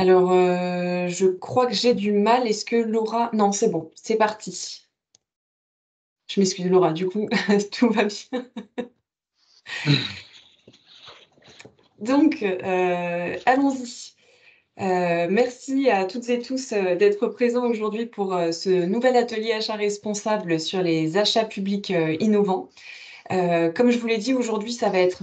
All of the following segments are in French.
Alors, je crois que j'ai du mal. Est-ce que Laura non, c'est bon, c'est parti. Je m'excuse Laura, du coup, tout va bien. Donc, allons-y. Merci à toutes et tous, d'être présents aujourd'hui pour, ce nouvel atelier achat responsable sur les achats publics, innovants. Comme je vous l'ai dit, aujourd'hui, ça va être,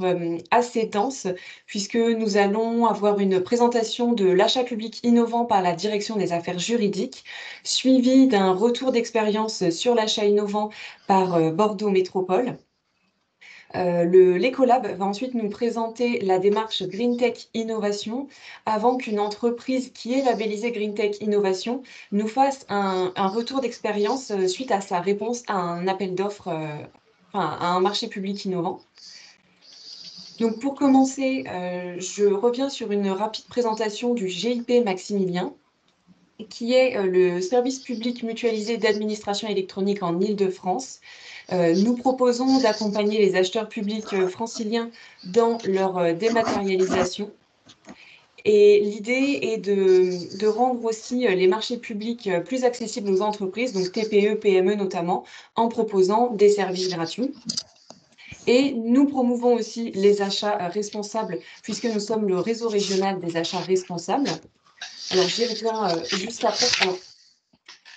assez dense puisque nous allons avoir une présentation de l'achat public innovant par la direction des affaires juridiques, suivie d'un retour d'expérience sur l'achat innovant par, Bordeaux Métropole. L'Ecolab va ensuite nous présenter la démarche Green Tech Innovation avant qu'une entreprise qui est labellisée Green Tech Innovation nous fasse un retour d'expérience, suite à sa réponse à un appel d'offres, enfin à un marché public innovant. Donc pour commencer, je reviens sur une rapide présentation du GIP Maximilien, qui est, le service public mutualisé d'administration électronique en Île-de-France. Nous proposons d'accompagner les acheteurs publics, franciliens dans leur, dématérialisation et l'idée est de rendre aussi, les marchés publics, plus accessibles aux entreprises, donc TPE, PME notamment, en proposant des services gratuits. Et nous promouvons aussi les achats, responsables puisque nous sommes le réseau régional des achats responsables. Alors j'y reviens, juste après. Alors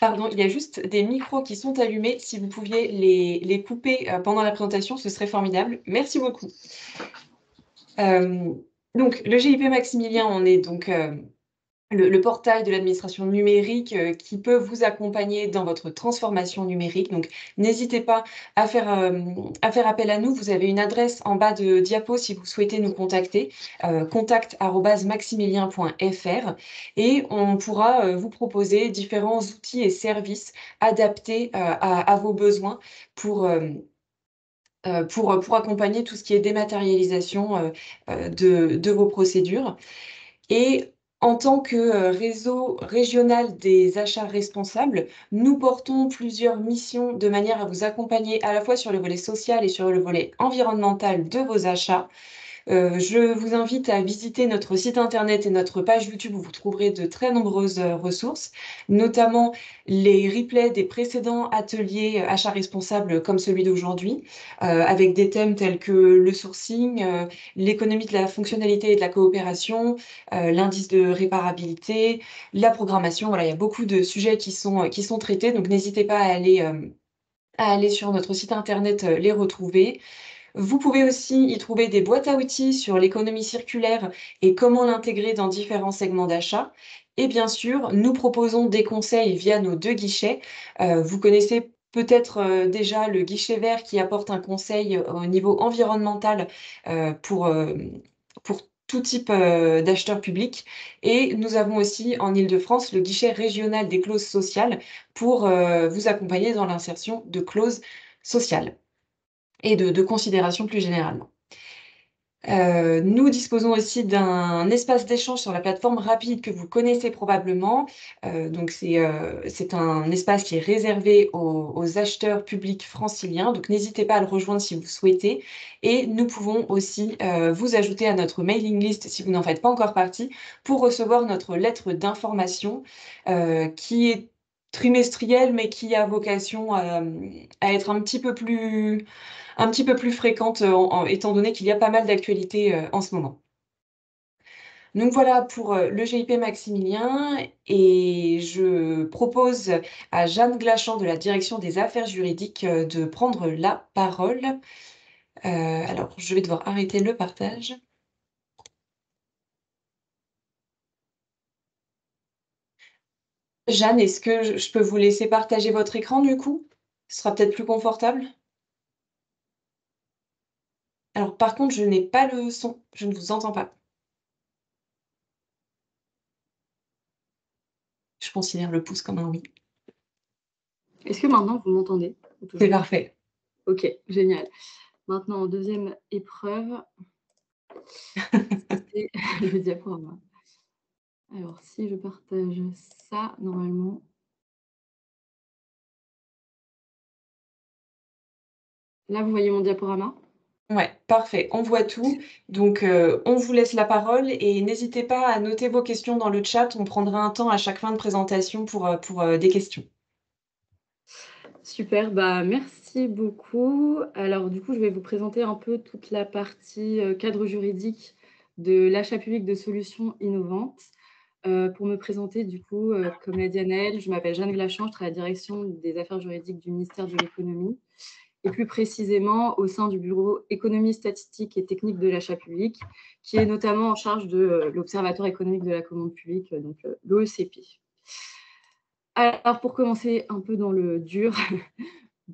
pardon, il y a juste des micros qui sont allumés. Si vous pouviez les couper, pendant la présentation, ce serait formidable. Merci beaucoup. Donc le GIP Maximilien, on est donc, le portail de l'administration numérique, qui peut vous accompagner dans votre transformation numérique. Donc n'hésitez pas à faire appel à nous. Vous avez une adresse en bas de diapo si vous souhaitez nous contacter, contact@maximilien.fr et on pourra, vous proposer différents outils et services adaptés, à vos besoins pour, pour accompagner tout ce qui est dématérialisation, de vos procédures. Et en tant que, réseau régional des achats responsables, nous portons plusieurs missions de manière à vous accompagner à la fois sur le volet social et sur le volet environnemental de vos achats. Je vous invite à visiter notre site internet et notre page YouTube où vous trouverez de très nombreuses, ressources, notamment les replays des précédents ateliers, achats responsables comme celui d'aujourd'hui, avec des thèmes tels que le sourcing, l'économie de la fonctionnalité et de la coopération, l'indice de réparabilité, la programmation. Voilà, il y a beaucoup de sujets qui sont traités, donc n'hésitez pas à aller sur notre site internet, les retrouver. Vous pouvez aussi y trouver des boîtes à outils sur l'économie circulaire et comment l'intégrer dans différents segments d'achat. Et bien sûr, nous proposons des conseils via nos 2 guichets. Vous connaissez peut-être, déjà le guichet vert qui apporte un conseil, au niveau environnemental, pour tout type, d'acheteurs publics et nous avons aussi en Île-de-France le guichet régional des clauses sociales pour, vous accompagner dans l'insertion de clauses sociales et de considération plus généralement. Nous disposons aussi d'un espace d'échange sur la plateforme Rapide que vous connaissez probablement. Donc c'est un espace qui est réservé aux acheteurs publics franciliens, donc n'hésitez pas à le rejoindre si vous souhaitez et nous pouvons aussi, vous ajouter à notre mailing list si vous n'en faites pas encore partie, pour recevoir notre lettre d'information, qui est trimestrielle, mais qui a vocation, à être un petit peu plus fréquente, étant donné qu'il y a pas mal d'actualités, en ce moment. Donc voilà pour, le GIP Maximilien et je propose à Jeanne Glachant de la direction des affaires juridiques, de prendre la parole. Alors je vais devoir arrêter le partage. Jeanne, est-ce que je peux vous laisser partager votre écran du coup? Ce sera peut-être plus confortable? Alors par contre, je n'ai pas le son, je ne vous entends pas. Je considère le pouce comme un oui. Est-ce que maintenant vous m'entendez? Ou C'est toujours pas? parfait. OK, génial. Maintenant, deuxième épreuve, c'est le diaporama. Alors si je partage ça, normalement là, vous voyez mon diaporama? Ouais, parfait, on voit tout. Donc, on vous laisse la parole et n'hésitez pas à noter vos questions dans le chat. On prendra un temps à chaque fin de présentation pour des questions. Super, bah, merci beaucoup. Alors du coup, je vais vous présenter un peu toute la partie, cadre juridique de l'achat public de solutions innovantes. Pour me présenter du coup, comme l'a dit Anaëlle, je m'appelle Jeanne Glachant, je travaille à la direction des affaires juridiques du ministère de l'économie et plus précisément au sein du bureau économie, statistique et technique de l'achat public, qui est notamment en charge de, l'Observatoire économique de la commande publique, donc l'OECP. Alors pour commencer un peu dans le dur,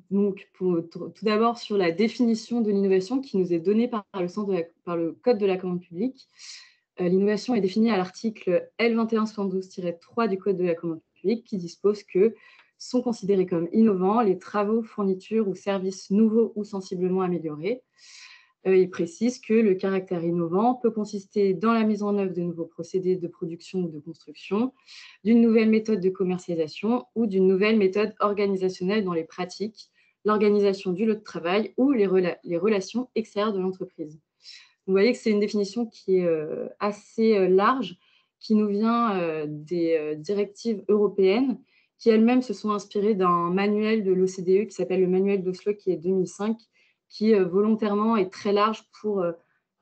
donc tout d'abord sur la définition de l'innovation qui nous est donnée par le code de la commande publique. L'innovation est définie à l'article L2172-3 du code de la commande publique qui dispose que sont considérés comme innovants les travaux, fournitures ou services nouveaux ou sensiblement améliorés. Il précise que le caractère innovant peut consister dans la mise en œuvre de nouveaux procédés de production ou de construction, d'une nouvelle méthode de commercialisation ou d'une nouvelle méthode organisationnelle dans les pratiques, l'organisation du lieu de travail ou les relations extérieures de l'entreprise. Vous voyez que c'est une définition qui est assez large, qui nous vient des directives européennes, qui elles-mêmes se sont inspirées d'un manuel de l'OCDE qui s'appelle le manuel d'Oslo, qui est 2005, qui volontairement est très large pour.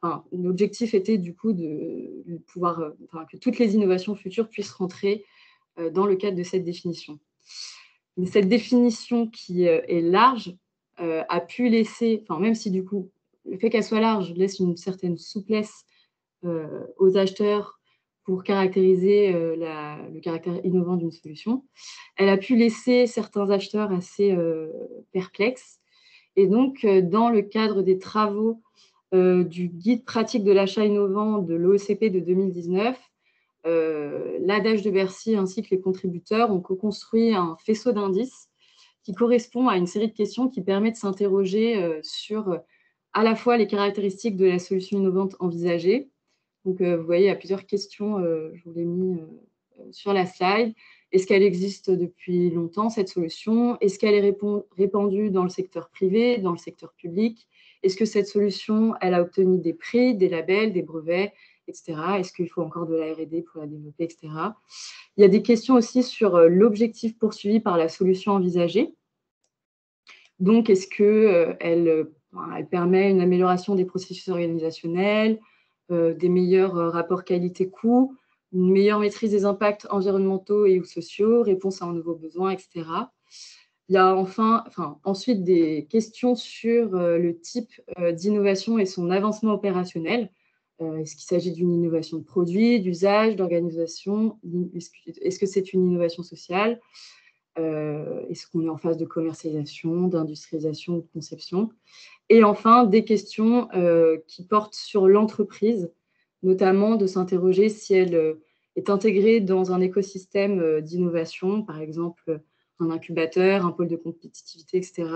Enfin, l'objectif était du coup de pouvoir, enfin, que toutes les innovations futures puissent rentrer dans le cadre de cette définition. Mais cette définition qui est large a pu laisser, enfin, même si du coup le fait qu'elle soit large laisse une certaine souplesse aux acheteurs pour caractériser le caractère innovant d'une solution. Elle a pu laisser certains acheteurs assez perplexes. Et donc, dans le cadre des travaux du guide pratique de l'achat innovant de l'OECP de 2019, l'adage de Bercy ainsi que les contributeurs ont co-construit un faisceau d'indices qui correspond à une série de questions qui permet de s'interroger sur à la fois les caractéristiques de la solution innovante envisagée. Donc, vous voyez, il y a plusieurs questions, je vous l'ai mis sur la slide. Est-ce qu'elle existe depuis longtemps, cette solution? Est-ce qu'elle est répandue dans le secteur privé, dans le secteur public? Est-ce que cette solution, elle a obtenu des prix, des labels, des brevets, etc. Est-ce qu'il faut encore de la R&D pour la développer, etc. Il y a des questions aussi sur l'objectif poursuivi par la solution envisagée. Donc, est-ce qu'elle elle permet une amélioration des processus organisationnels, des meilleurs rapports qualité-coût, une meilleure maîtrise des impacts environnementaux et ou sociaux, réponse à un nouveau besoin, etc. Il y a ensuite des questions sur le type d'innovation et son avancement opérationnel. Est-ce qu'il s'agit d'une innovation de produit, d'usage, d'organisation? Est-ce que c'est une innovation sociale? Est-ce qu'on est en phase de commercialisation, d'industrialisation ou de conception? Et enfin, des questions qui portent sur l'entreprise, notamment de s'interroger si elle est intégrée dans un écosystème d'innovation, par exemple un incubateur, un pôle de compétitivité, etc.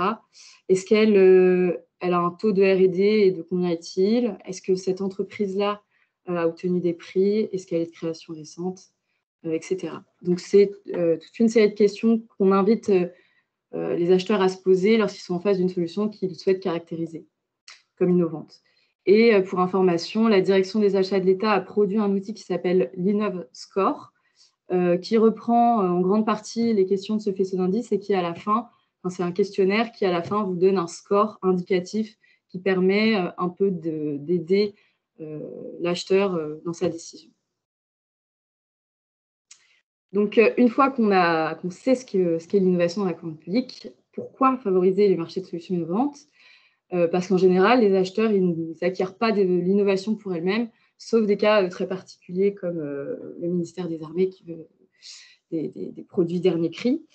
Est-ce qu'elle elle a un taux de R&D et de combien est-il? Est-ce que cette entreprise-là a obtenu des prix? Est-ce qu'elle est de création récente? Etc. Donc, c'est toute une série de questions qu'on invite les acheteurs à se poser lorsqu'ils sont en face d'une solution qu'ils souhaitent caractériser comme innovante. Et pour information, la direction des achats de l'État a produit un outil qui s'appelle l'InnovScore, qui reprend en grande partie les questions de ce faisceau d'indices et qui, à la fin, c'est un questionnaire qui, à la fin, vous donne un score indicatif qui permet un peu d'aider l'acheteur dans sa décision. Donc, une fois qu'on sait ce qu'est l'innovation dans la commande publique, pourquoi favoriser les marchés de solutions innovantes? Parce qu'en général, les acheteurs, ils n'acquièrent pas de l'innovation pour elles-mêmes, sauf des cas très particuliers comme le ministère des Armées qui veut des produits dernier cri.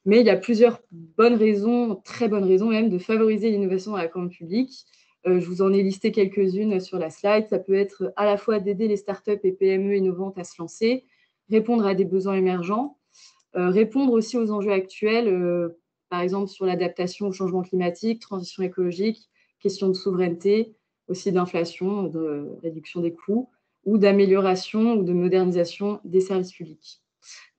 Mais il y a plusieurs bonnes raisons, très bonnes raisons même, de favoriser l'innovation dans la commande publique. Je vous en ai listé quelques-unes sur la slide. Ça peut être à la fois d'aider les startups et PME innovantes à se lancer, répondre à des besoins émergents, répondre aussi aux enjeux actuels, par exemple sur l'adaptation au changement climatique, transition écologique, question de souveraineté, aussi d'inflation, de réduction des coûts ou d'amélioration ou de modernisation des services publics.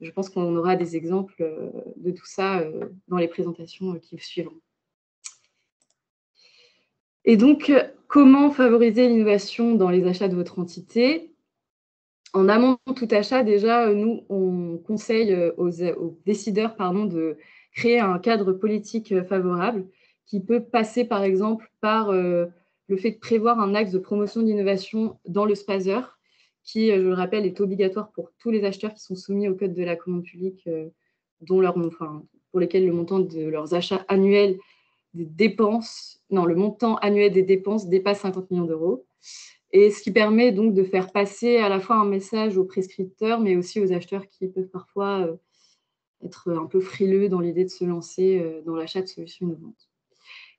Je pense qu'on aura des exemples de tout ça dans les présentations qui suivront. Et donc, comment favoriser l'innovation dans les achats de votre entité? En amont de tout achat, déjà, nous, on conseille aux décideurs pardon, de créer un cadre politique favorable qui peut passer, par exemple, par le fait de prévoir un axe de promotion d'innovation dans le SPASER, qui, je le rappelle, est obligatoire pour tous les acheteurs qui sont soumis au Code de la commande publique, pour lesquels le montant de leurs achats annuels des dépenses, non, le montant annuel des dépenses dépasse 50 millions d'euros. Et ce qui permet donc de faire passer à la fois un message aux prescripteurs, mais aussi aux acheteurs qui peuvent parfois être un peu frileux dans l'idée de se lancer dans l'achat de solutions innovantes.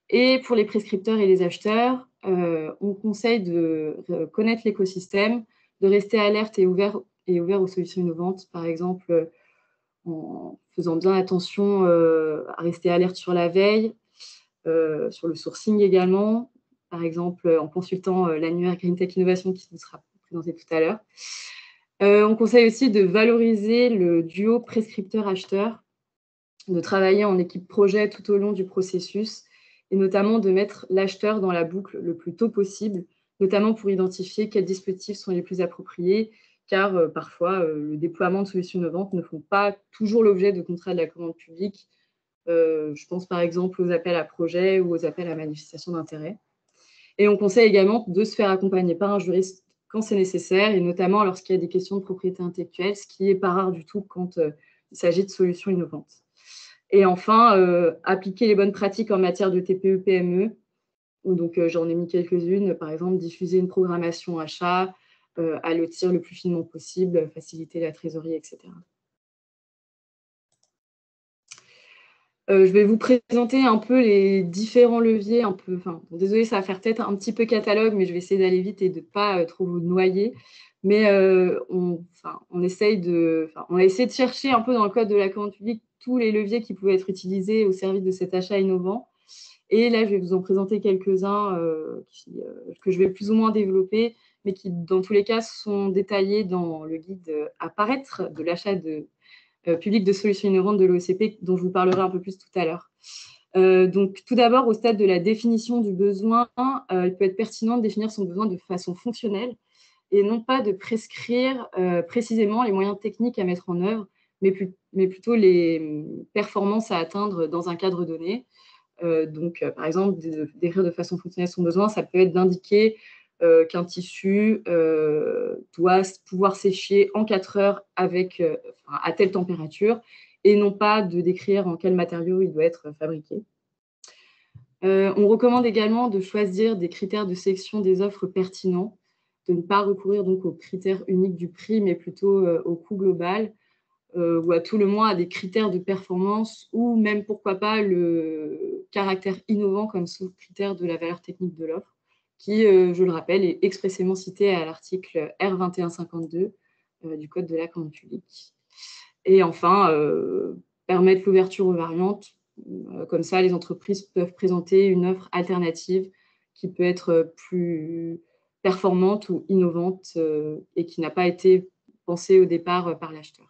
Et pour les prescripteurs et les acheteurs, on conseille de connaître l'écosystème, de rester alerte et ouvert aux solutions innovantes, par exemple en faisant bien attention à rester alerte sur la veille, sur le sourcing également, par exemple en consultant l'annuaire Green Tech Innovation qui nous sera présenté tout à l'heure. On conseille aussi de valoriser le duo prescripteur-acheteur, de travailler en équipe projet tout au long du processus et notamment de mettre l'acheteur dans la boucle le plus tôt possible, notamment pour identifier quels dispositifs sont les plus appropriés, car parfois le déploiement de solutions innovantes ne font pas toujours l'objet de contrats de la commande publique. Je pense par exemple aux appels à projets ou aux appels à manifestation d'intérêt. Et on conseille également de se faire accompagner par un juriste quand c'est nécessaire, et notamment lorsqu'il y a des questions de propriété intellectuelle, ce qui n'est pas rare du tout quand il s'agit de solutions innovantes. Et enfin, appliquer les bonnes pratiques en matière de TPE-PME. Donc, j'en ai mis quelques-unes, par exemple, diffuser une programmation achat, allotir le plus finement possible, faciliter la trésorerie, etc. Je vais vous présenter un peu les différents leviers, désolée, ça va faire peut-être un petit peu catalogue, mais je vais essayer d'aller vite et de ne pas trop vous noyer. Mais on a essayé de chercher un peu dans le code de la commande publique tous les leviers qui pouvaient être utilisés au service de cet achat innovant. Et là, je vais vous en présenter quelques-uns que je vais plus ou moins développer, mais qui, dans tous les cas, sont détaillés dans le guide à paraître de l'achat public de solutions innovantes de l'OECP, dont je vous parlerai un peu plus tout à l'heure. Donc, tout d'abord, au stade de la définition du besoin, il peut être pertinent de définir son besoin de façon fonctionnelle et non pas de prescrire précisément les moyens techniques à mettre en œuvre, mais plutôt les performances à atteindre dans un cadre donné. Par exemple, d'écrire de façon fonctionnelle son besoin, ça peut être d'indiquer qu'un tissu doit pouvoir sécher en 4 heures à telle température, et non pas de décrire en quel matériau il doit être fabriqué. On recommande également de choisir des critères de sélection des offres pertinents, de ne pas recourir donc aux critères uniques du prix, mais plutôt au coût global, ou à tout le moins à des critères de performance, ou même, pourquoi pas, le caractère innovant comme sous-critère de la valeur technique de l'offre, qui, je le rappelle, est expressément cité à l'article R2152 du Code de la commande publique. Et enfin, permettre l'ouverture aux variantes. Comme ça, les entreprises peuvent présenter une offre alternative qui peut être plus performante ou innovante et qui n'a pas été pensée au départ par l'acheteur.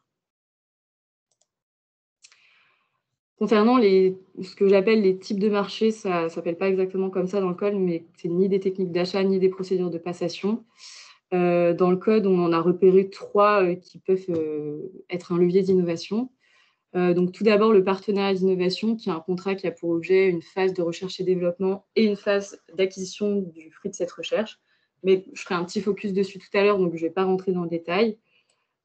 Concernant ce que j'appelle les types de marché, ça ne s'appelle pas exactement comme ça dans le code, mais c'est ni des techniques d'achat ni des procédures de passation. Dans le code, on en a repéré 3 qui peuvent être un levier d'innovation. Donc, tout d'abord, le partenariat d'innovation, qui est un contrat qui a pour objet une phase de recherche et développement et une phase d'acquisition du fruit de cette recherche. Mais je ferai un petit focus dessus tout à l'heure, donc je ne vais pas rentrer dans le détail.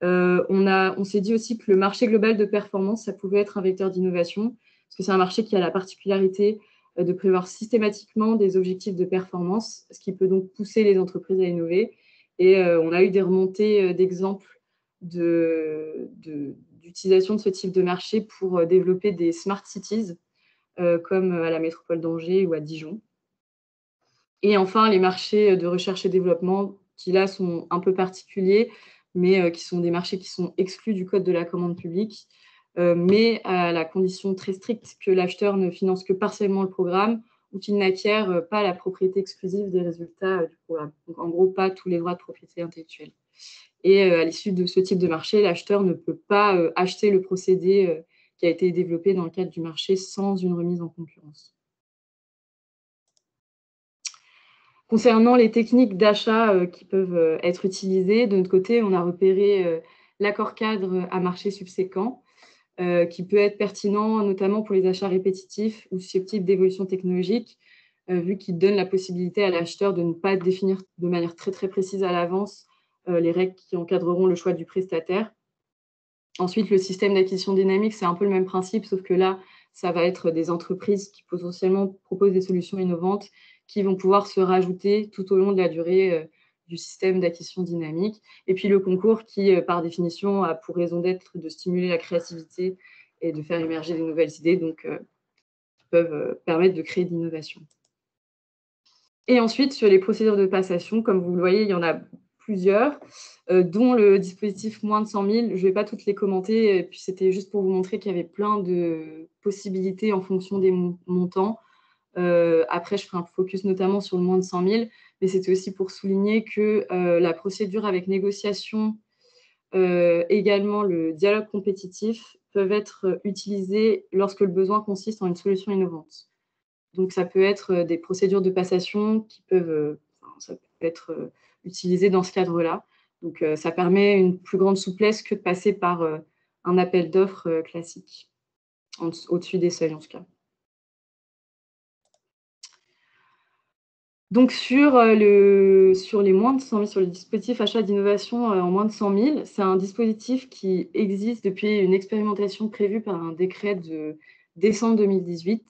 On s'est dit aussi que le marché global de performance, ça pouvait être un vecteur d'innovation, parce que c'est un marché qui a la particularité de prévoir systématiquement des objectifs de performance, ce qui peut donc pousser les entreprises à innover. Et on a eu des remontées d'exemples d'utilisation de ce type de marché pour développer des smart cities, comme à la métropole d'Angers ou à Dijon. Et enfin, les marchés de recherche et développement, qui là sont un peu particuliers, mais qui sont des marchés qui sont exclus du code de la commande publique, mais à la condition très stricte que l'acheteur ne finance que partiellement le programme ou qu'il n'acquiert pas la propriété exclusive des résultats du programme. Donc, en gros, pas tous les droits de propriété intellectuelle. Et à l'issue de ce type de marché, l'acheteur ne peut pas acheter le procédé qui a été développé dans le cadre du marché sans une remise en concurrence. Concernant les techniques d'achat qui peuvent être utilisées, de notre côté, on a repéré l'accord cadre à marché subséquent qui peut être pertinent, notamment pour les achats répétitifs ou susceptibles d'évolution technologique, vu qu'il donne la possibilité à l'acheteur de ne pas définir de manière très, très précise à l'avance les règles qui encadreront le choix du prestataire. Ensuite, le système d'acquisition dynamique, c'est un peu le même principe, sauf que là, ça va être des entreprises qui potentiellement proposent des solutions innovantes qui vont pouvoir se rajouter tout au long de la durée du système d'acquisition dynamique. Et puis le concours qui, par définition, a pour raison d'être de stimuler la créativité et de faire émerger des nouvelles idées, donc qui peuvent permettre de créer de l'innovation. Et ensuite, sur les procédures de passation, comme vous le voyez, il y en a plusieurs, dont le dispositif moins de 100 000. Je ne vais pas toutes les commenter, et puis c'était juste pour vous montrer qu'il y avait plein de possibilités en fonction des montants. Après, je ferai un focus notamment sur le moins de 100 000, mais c'était aussi pour souligner que la procédure avec négociation, également le dialogue compétitif, peuvent être utilisés lorsque le besoin consiste en une solution innovante. Donc, ça peut être des procédures de passation qui peuvent, ça peut être utilisé dans ce cadre-là. Donc, ça permet une plus grande souplesse que de passer par un appel d'offres classique, au-dessus des seuils en tout cas. Donc, sur les moins de 100 000, sur le dispositif achat d'innovation en moins de 100 000, c'est un dispositif qui existe depuis une expérimentation prévue par un décret de décembre 2018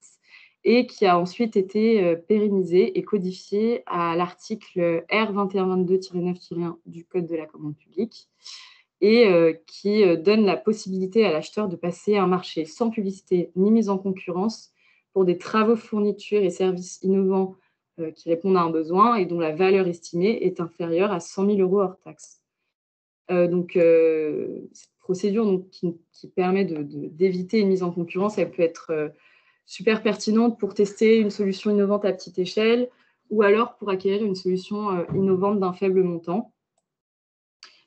et qui a ensuite été pérennisé et codifié à l'article R 2122-9-1 du Code de la commande publique et qui donne la possibilité à l'acheteur de passer un marché sans publicité ni mise en concurrence pour des travaux, fournitures et services innovants qui répondent à un besoin et dont la valeur estimée est inférieure à 100 000 € hors taxes. Cette procédure donc, qui permet d'éviter une mise en concurrence, elle peut être super pertinente pour tester une solution innovante à petite échelle ou alors pour acquérir une solution innovante d'un faible montant.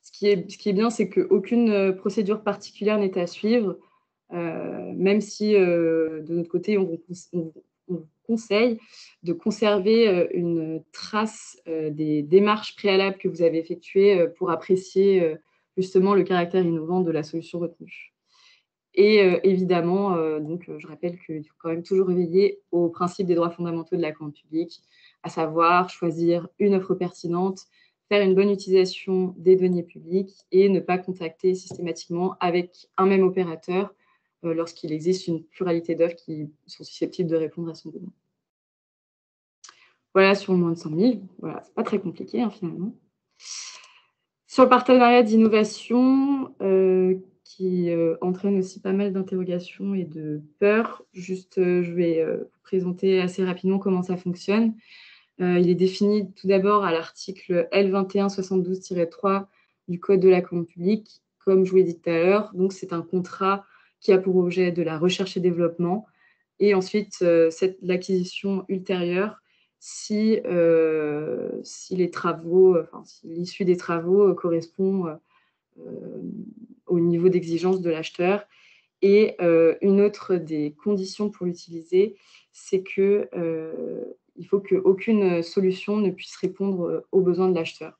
Ce qui est bien, c'est qu'aucune procédure particulière n'est à suivre, même si de notre côté, on vous conseille de conserver une trace des démarches préalables que vous avez effectuées pour apprécier justement le caractère innovant de la solution retenue. Et évidemment, je rappelle qu'il faut quand même toujours veiller aux principes des droits fondamentaux de la commande publique, à savoir choisir une offre pertinente, faire une bonne utilisation des deniers publics et ne pas contacter systématiquement avec un même opérateur lorsqu'il existe une pluralité d'offres qui sont susceptibles de répondre à son besoin. Voilà sur le moins de 100 000. Voilà, c'est pas très compliqué finalement. Sur le partenariat d'innovation, qui entraîne aussi pas mal d'interrogations et de peurs, je vais vous présenter assez rapidement comment ça fonctionne. Il est défini tout d'abord à l'article L 2172-3 du Code de la commande publique. Comme je vous l'ai dit tout à l'heure, donc c'est un contrat qui a pour objet de la recherche et développement et ensuite l'acquisition ultérieure si les travaux, si l'issue des travaux correspond au niveau d'exigence de l'acheteur. Et une autre des conditions pour l'utiliser, c'est qu'il faut qu'aucune solution ne puisse répondre aux besoins de l'acheteur.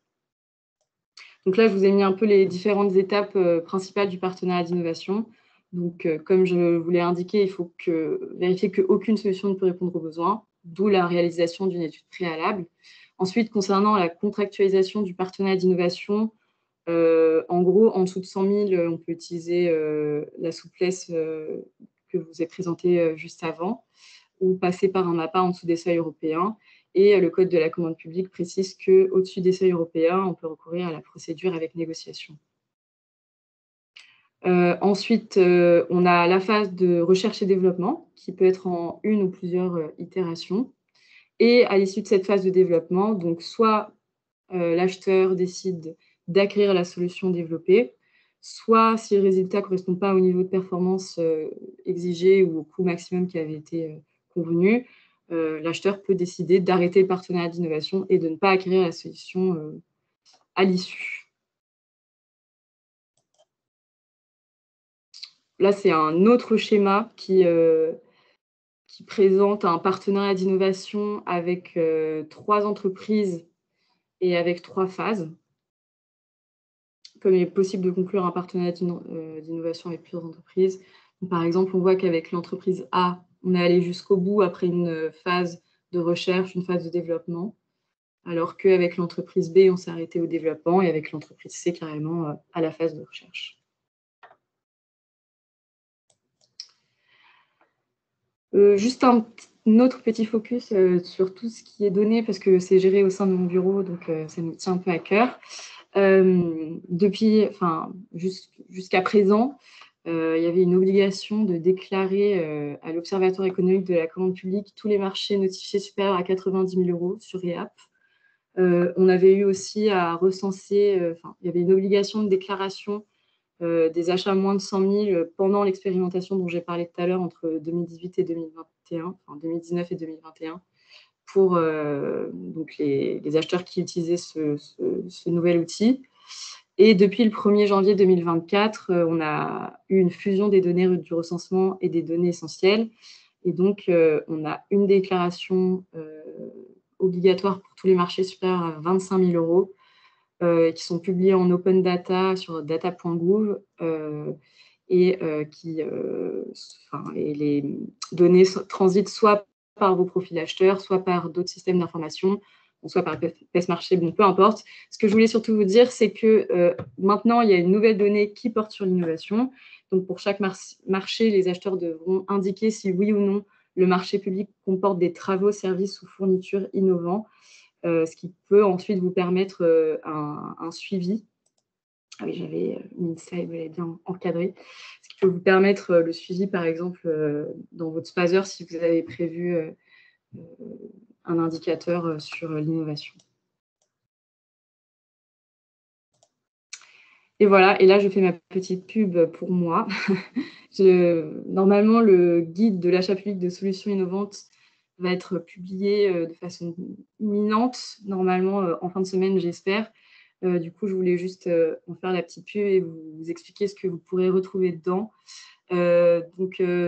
Donc là, je vous ai mis un peu les différentes étapes principales du partenariat d'innovation. Donc, comme je vous l'ai indiqué, il faut vérifier qu'aucune solution ne peut répondre aux besoins, d'où la réalisation d'une étude préalable. Ensuite, concernant la contractualisation du partenariat d'innovation, en gros, en dessous de 100 000, on peut utiliser la souplesse que je vous ai présentée juste avant, ou passer par un appât en dessous des seuils européens. Et le Code de la commande publique précise qu'au-dessus des seuils européens, on peut recourir à la procédure avec négociation. Ensuite, on a la phase de recherche et développement, qui peut être en une ou plusieurs itérations. Et à l'issue de cette phase de développement, donc soit l'acheteur décide d'acquérir la solution développée, soit si le résultat ne correspond pas au niveau de performance exigé ou au coût maximum qui avait été convenu, l'acheteur peut décider d'arrêter le partenariat d'innovation et de ne pas acquérir la solution à l'issue. Là, c'est un autre schéma qui qui présente un partenariat d'innovation avec 3 entreprises et avec 3 phases. Comme il est possible de conclure un partenariat d'innovation avec plusieurs entreprises. Donc, par exemple, on voit qu'avec l'entreprise A, on est allé jusqu'au bout après une phase de recherche, une phase de développement, alors qu'avec l'entreprise B, on s'est arrêté au développement et avec l'entreprise C, carrément à la phase de recherche. Juste un autre petit focus sur tout ce qui est donné, parce que c'est géré au sein de mon bureau, donc ça nous tient un peu à cœur. Jusqu'à présent, il y avait une obligation de déclarer à l'Observatoire économique de la commande publique tous les marchés notifiés supérieurs à 90 000 € sur EAP. On avait eu aussi à recenser, il y avait une obligation de déclaration des achats moins de 100 000 pendant l'expérimentation dont j'ai parlé tout à l'heure entre 2018 et 2021, enfin 2019 et 2021, pour donc les acheteurs qui utilisaient ce nouvel outil. Et depuis le 1er janvier 2024, on a eu une fusion des données du recensement et des données essentielles. Et donc, on a une déclaration obligatoire pour tous les marchés supérieurs à 25 000 € qui sont publiés en open data sur data.gouv et les données transitent soit par vos profils acheteurs, soit par d'autres systèmes d'information, soit par PES Marché, bon, peu importe. Ce que je voulais surtout vous dire, c'est que maintenant, il y a une nouvelle donnée qui porte sur l'innovation. Donc, pour chaque marché, les acheteurs devront indiquer si oui ou non le marché public comporte des travaux, services ou fournitures innovants, ce qui peut ensuite vous permettre un suivi. Ah oui, j'avais mis ça, vous l'avez bien encadré. Ce qui peut vous permettre le suivi, par exemple, dans votre phaser, si vous avez prévu un indicateur sur l'innovation. Et voilà, et là, je fais ma petite pub pour moi. Normalement, le guide de l'achat public de solutions innovantes va être publié de façon imminente, normalement en fin de semaine, j'espère. Du coup, je voulais juste en faire la petite pub et vous expliquer ce que vous pourrez retrouver dedans.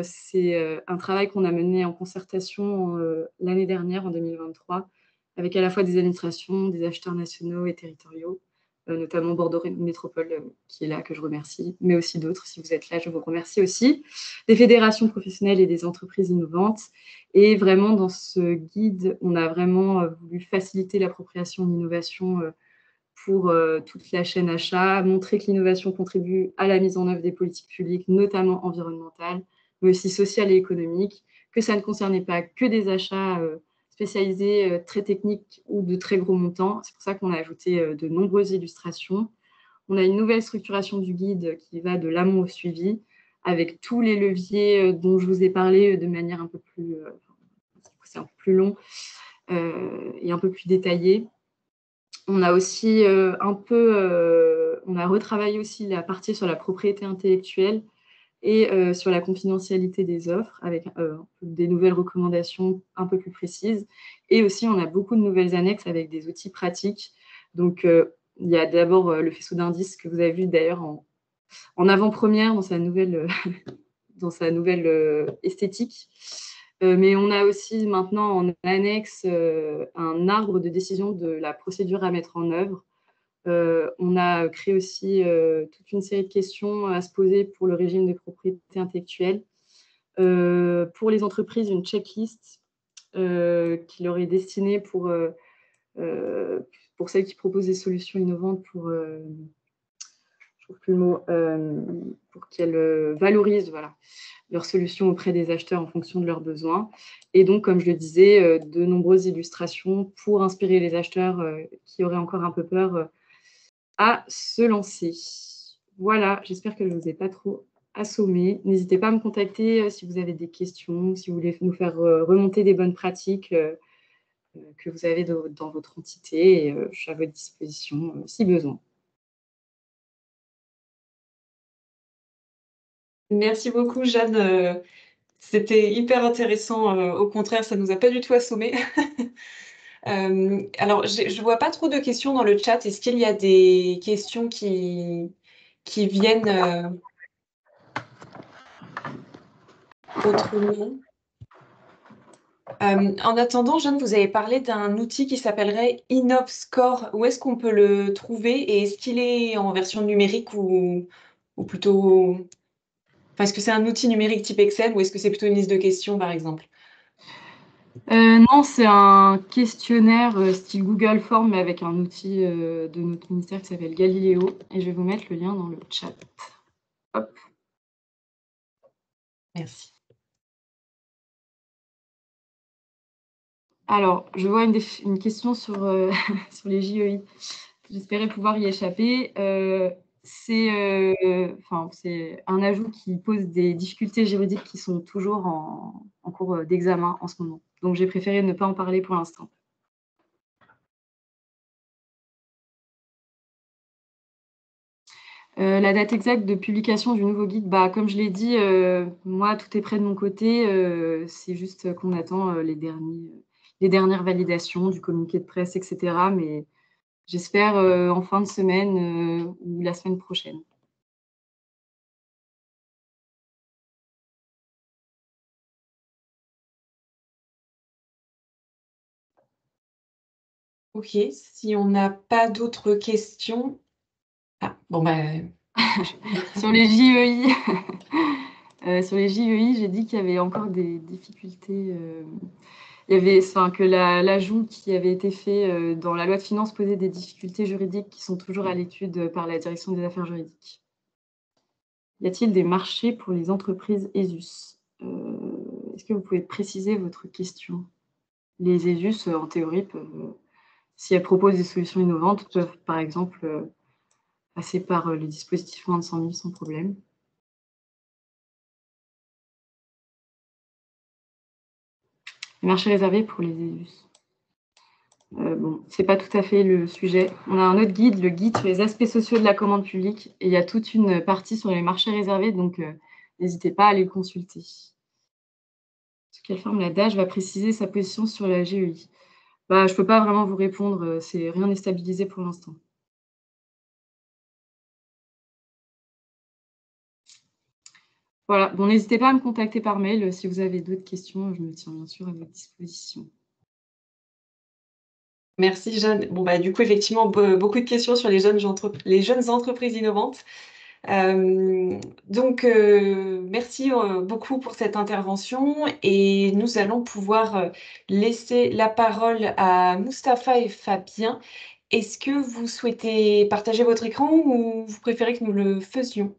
C'est un travail qu'on a mené en concertation l'année dernière, en 2023, avec à la fois des administrations, des acheteurs nationaux et territoriaux, notamment Bordeaux Métropole qui est là, que je remercie, mais aussi d'autres. Si vous êtes là, je vous remercie aussi. Des fédérations professionnelles et des entreprises innovantes. Et vraiment, dans ce guide, on a vraiment voulu faciliter l'appropriation de l'innovation pour toute la chaîne achat, montrer que l'innovation contribue à la mise en œuvre des politiques publiques, notamment environnementales, mais aussi sociales et économiques, que ça ne concernait pas que des achats spécialisés, très techniques ou de très gros montants. C'est pour ça qu'on a ajouté de nombreuses illustrations. On a une nouvelle structuration du guide qui va de l'amont au suivi, avec tous les leviers dont je vous ai parlé de manière un peu plus, c'est un peu plus long et un peu plus détaillé. On a aussi on a retravaillé aussi la partie sur la propriété intellectuelle et sur la confidentialité des offres avec des nouvelles recommandations un peu plus précises. Et aussi, on a beaucoup de nouvelles annexes avec des outils pratiques. Donc, il y a d'abord le faisceau d'indices que vous avez vu d'ailleurs en avant-première dans sa nouvelle, esthétique. Mais on a aussi maintenant en annexe un arbre de décision de la procédure à mettre en œuvre. On a créé aussi toute une série de questions à se poser pour le régime de propriété intellectuelle. Pour les entreprises, une checklist qui leur est destinée pour celles qui proposent des solutions innovantes je trouve plus le mot, pour qu'elles valorisent voilà, leurs solutions auprès des acheteurs en fonction de leurs besoins. Et donc, comme je le disais, de nombreuses illustrations pour inspirer les acheteurs qui auraient encore un peu peur à se lancer. Voilà, j'espère que je ne vous ai pas trop assommé. N'hésitez pas à me contacter si vous avez des questions, si vous voulez nous faire remonter des bonnes pratiques que vous avez dans votre entité. Et je suis à votre disposition si besoin. Merci beaucoup, Jeanne. C'était hyper intéressant. Au contraire, ça ne nous a pas du tout assommés. Alors, je ne vois pas trop de questions dans le chat. Est-ce qu'il y a des questions qui viennent autrement? En attendant, Jeanne, vous avez parlé d'un outil qui s'appellerait InnovScore. Où est-ce qu'on peut le trouver et est-ce qu'il est en version numérique ou plutôt... Enfin, est-ce que c'est un outil numérique type Excel ou est-ce que c'est plutôt une liste de questions, par exemple? Non, c'est un questionnaire style Google Form, mais avec un outil de notre ministère qui s'appelle Galileo. Et je vais vous mettre le lien dans le chat. Hop. Merci. Alors, je vois une question sur, sur les JEI. J'espérais pouvoir y échapper. C'est un ajout qui pose des difficultés juridiques qui sont toujours en cours d'examen en ce moment. Donc, j'ai préféré ne pas en parler pour l'instant. La date exacte de publication du nouveau guide, bah, comme je l'ai dit, moi, tout est prêt de mon côté. C'est juste qu'on attend les dernières validations du communiqué de presse, et cetera. Mais j'espère en fin de semaine ou la semaine prochaine. Ok, si on n'a pas d'autres questions... Ah, bon, bah... Sur les JEI, sur les JEI, j'ai dit qu'il y avait encore des difficultés. Il y avait, enfin, que l'ajout qui avait été fait dans la loi de finances posait des difficultés juridiques qui sont toujours à l'étude par la direction des affaires juridiques. Y a-t-il des marchés pour les entreprises ESUS? Est-ce que vous pouvez préciser votre question? Les ESUS, en théorie, peuvent, si elles proposent des solutions innovantes, peuvent par exemple passer par les dispositifs moins de 100 000 sans problème. Les marchés réservés pour les ESUS. Bon, c'est pas tout à fait le sujet. On a un autre guide, le guide sur les aspects sociaux de la commande publique, et il y a toute une partie sur les marchés réservés, donc n'hésitez pas à aller le consulter. Sous quelle forme la DAGE va préciser sa position sur la GEI? Bah, je peux pas vraiment vous répondre, rien n'est stabilisé pour l'instant. Voilà, bon, n'hésitez pas à me contacter par mail si vous avez d'autres questions, je me tiens bien sûr à votre disposition. Merci, Jeanne. Bon, bah, du coup, effectivement, beaucoup de questions sur les jeunes entreprises innovantes. Donc, merci beaucoup pour cette intervention et nous allons pouvoir laisser la parole à Mustapha et Fabien. Est-ce que vous souhaitez partager votre écran ou vous préférez que nous le faisions?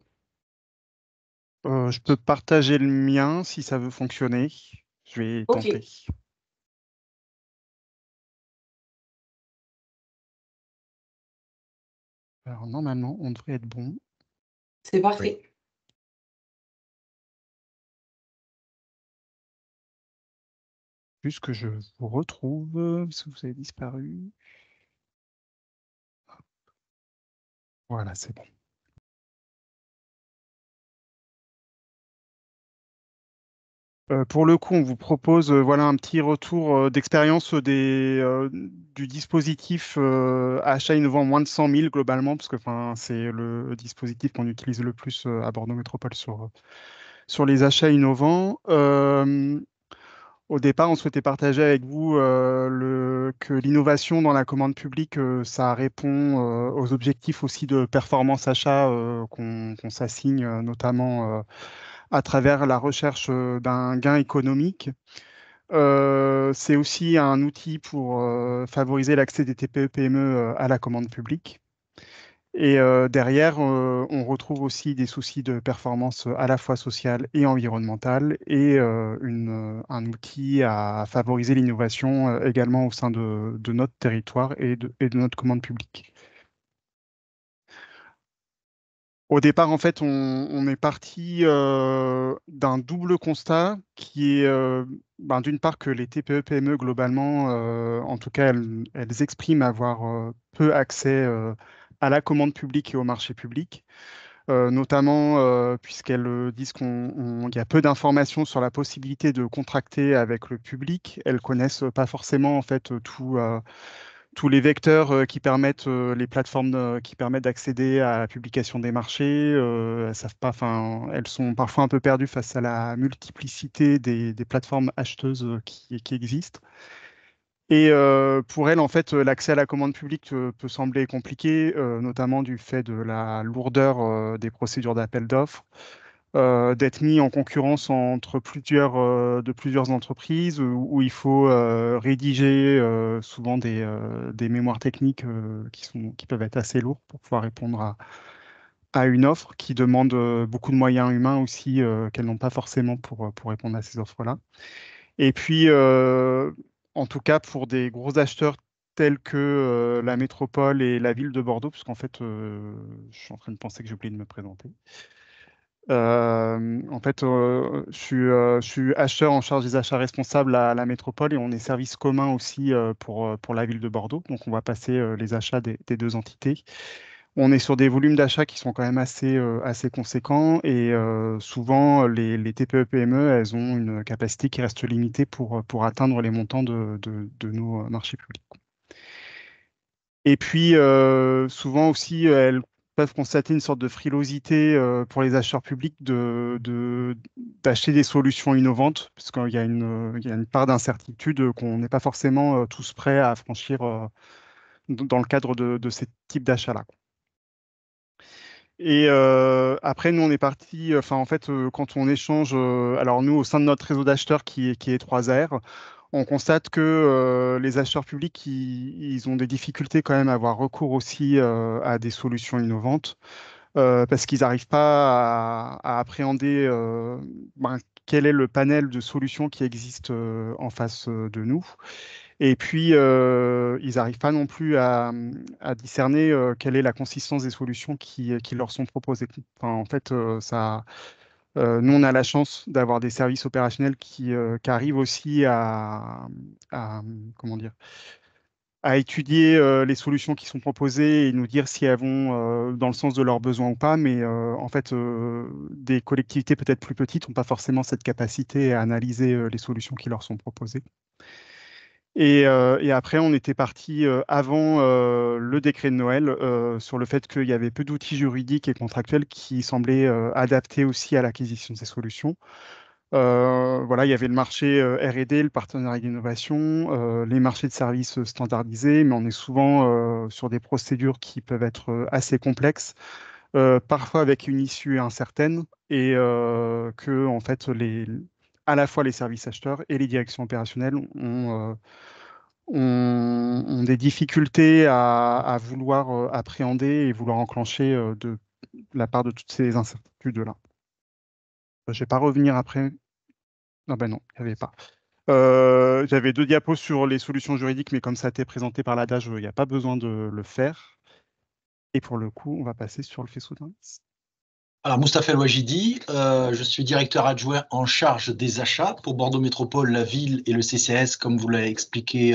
Je peux partager le mien si ça veut fonctionner. Je vais Ok, tenter. Alors normalement, on devrait être bon. c'est Oui. parfait. Juste que je vous retrouve, parce que vous avez disparu. Voilà, c'est bon. Pour le coup, on vous propose voilà, un petit retour d'expérience du dispositif achat innovant moins de 100 000 globalement, parce que c'est le dispositif qu'on utilise le plus à Bordeaux Métropole sur les achats innovants. Au départ, on souhaitait partager avec vous que l'innovation dans la commande publique, ça répond aux objectifs aussi de performance achat qu'on s'assigne notamment à travers la recherche d'un gain économique. C'est aussi un outil pour favoriser l'accès des TPE-PME à la commande publique. Et derrière, on retrouve aussi des soucis de performance à la fois sociale et environnementale et un outil à favoriser l'innovation également au sein de notre territoire et de notre commande publique. Au départ, en fait, on est parti d'un double constat qui est d'une part que les TPE-PME globalement, en tout cas, elles expriment avoir peu accès à la commande publique et au marché public, notamment puisqu'elles disent qu'il y a peu d'informations sur la possibilité de contracter avec le public. Elles connaissent pas forcément en fait tous les vecteurs qui permettent, les plateformes qui permettent d'accéder à la publication des marchés, elles savent pas, enfin, elles sont parfois un peu perdues face à la multiplicité des plateformes acheteuses qui existent. Et pour elles, en fait, l'accès à la commande publique peut sembler compliqué, notamment du fait de la lourdeur des procédures d'appel d'offres, d'être mis en concurrence entre plusieurs entreprises où il faut rédiger souvent des mémoires techniques qui peuvent être assez lourds pour pouvoir répondre à une offre qui demande beaucoup de moyens humains aussi qu'elles n'ont pas forcément pour répondre à ces offres-là. Et puis, en tout cas, pour des gros acheteurs tels que la métropole et la ville de Bordeaux, puisqu'en fait, je suis en train de penser que j'ai oublié de me présenter. En fait, je suis acheteur en charge des achats responsables à la métropole et on est service commun aussi pour la ville de Bordeaux. Donc, on va passer les achats des deux entités. On est sur des volumes d'achats qui sont quand même assez conséquents et souvent les TPE-PME, elles ont une capacité qui reste limitée pour atteindre les montants de nos marchés publics. Et puis souvent aussi, elles peuvent constater une sorte de frilosité pour les acheteurs publics d'acheter des solutions innovantes, parce qu'il y a une part d'incertitude qu'on n'est pas forcément tous prêts à franchir dans le cadre de ces types d'achats-là. Et après, nous, on est parti, enfin, en fait, quand on échange, alors nous, au sein de notre réseau d'acheteurs qui est 3R, on constate que les acheteurs publics, ils ont des difficultés quand même à avoir recours aussi à des solutions innovantes parce qu'ils n'arrivent pas à appréhender ben, quel est le panel de solutions qui existe en face de nous. Et puis, ils n'arrivent pas non plus à discerner quelle est la consistance des solutions qui leur sont proposées. Enfin, en fait, nous, on a la chance d'avoir des services opérationnels qui arrivent aussi comment dire, à étudier les solutions qui sont proposées et nous dire si elles vont dans le sens de leurs besoins ou pas. Mais en fait, des collectivités peut-être plus petites n'ont pas forcément cette capacité à analyser les solutions qui leur sont proposées. Et après, on était parti avant le décret de Noël sur le fait qu'il y avait peu d'outils juridiques et contractuels qui semblaient adaptés aussi à l'acquisition de ces solutions. Voilà, il y avait le marché R&D, le partenariat d'innovation, les marchés de services standardisés, mais on est souvent sur des procédures qui peuvent être assez complexes, parfois avec une issue incertaine, et que en fait à la fois les services acheteurs et les directions opérationnelles ont des difficultés à vouloir appréhender et vouloir enclencher de la part de toutes ces incertitudes-là. Je ne vais pas revenir après. Ah ben non, il n'y avait pas. J'avais deux diapos sur les solutions juridiques, mais comme ça a été présenté par l'adage, il n'y a pas besoin de le faire. Et pour le coup, on va passer sur le faisceau d'indices. Alors, Moustapha El Ouajidi, je suis directeur adjoint en charge des achats pour Bordeaux Métropole, la ville et le CCAS, comme vous l'avez expliqué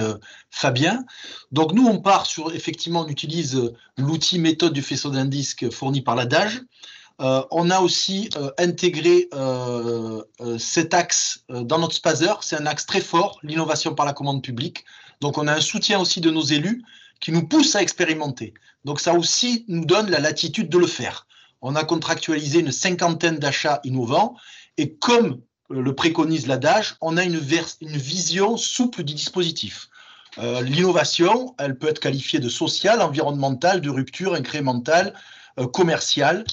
Fabien. Donc, nous, on part sur, effectivement, on utilise l'outil méthode du faisceau d'indices fourni par l'adage. On a aussi intégré cet axe dans notre spazer. C'est un axe très fort, l'innovation par la commande publique. Donc, on a un soutien aussi de nos élus qui nous pousse à expérimenter. Donc, ça aussi nous donne la latitude de le faire. On a contractualisé une 50aine d'achats innovants et comme le préconise l'adage, on a une vision souple du dispositif. L'innovation, elle peut être qualifiée de sociale, environnementale, de rupture, incrémentale, commerciale,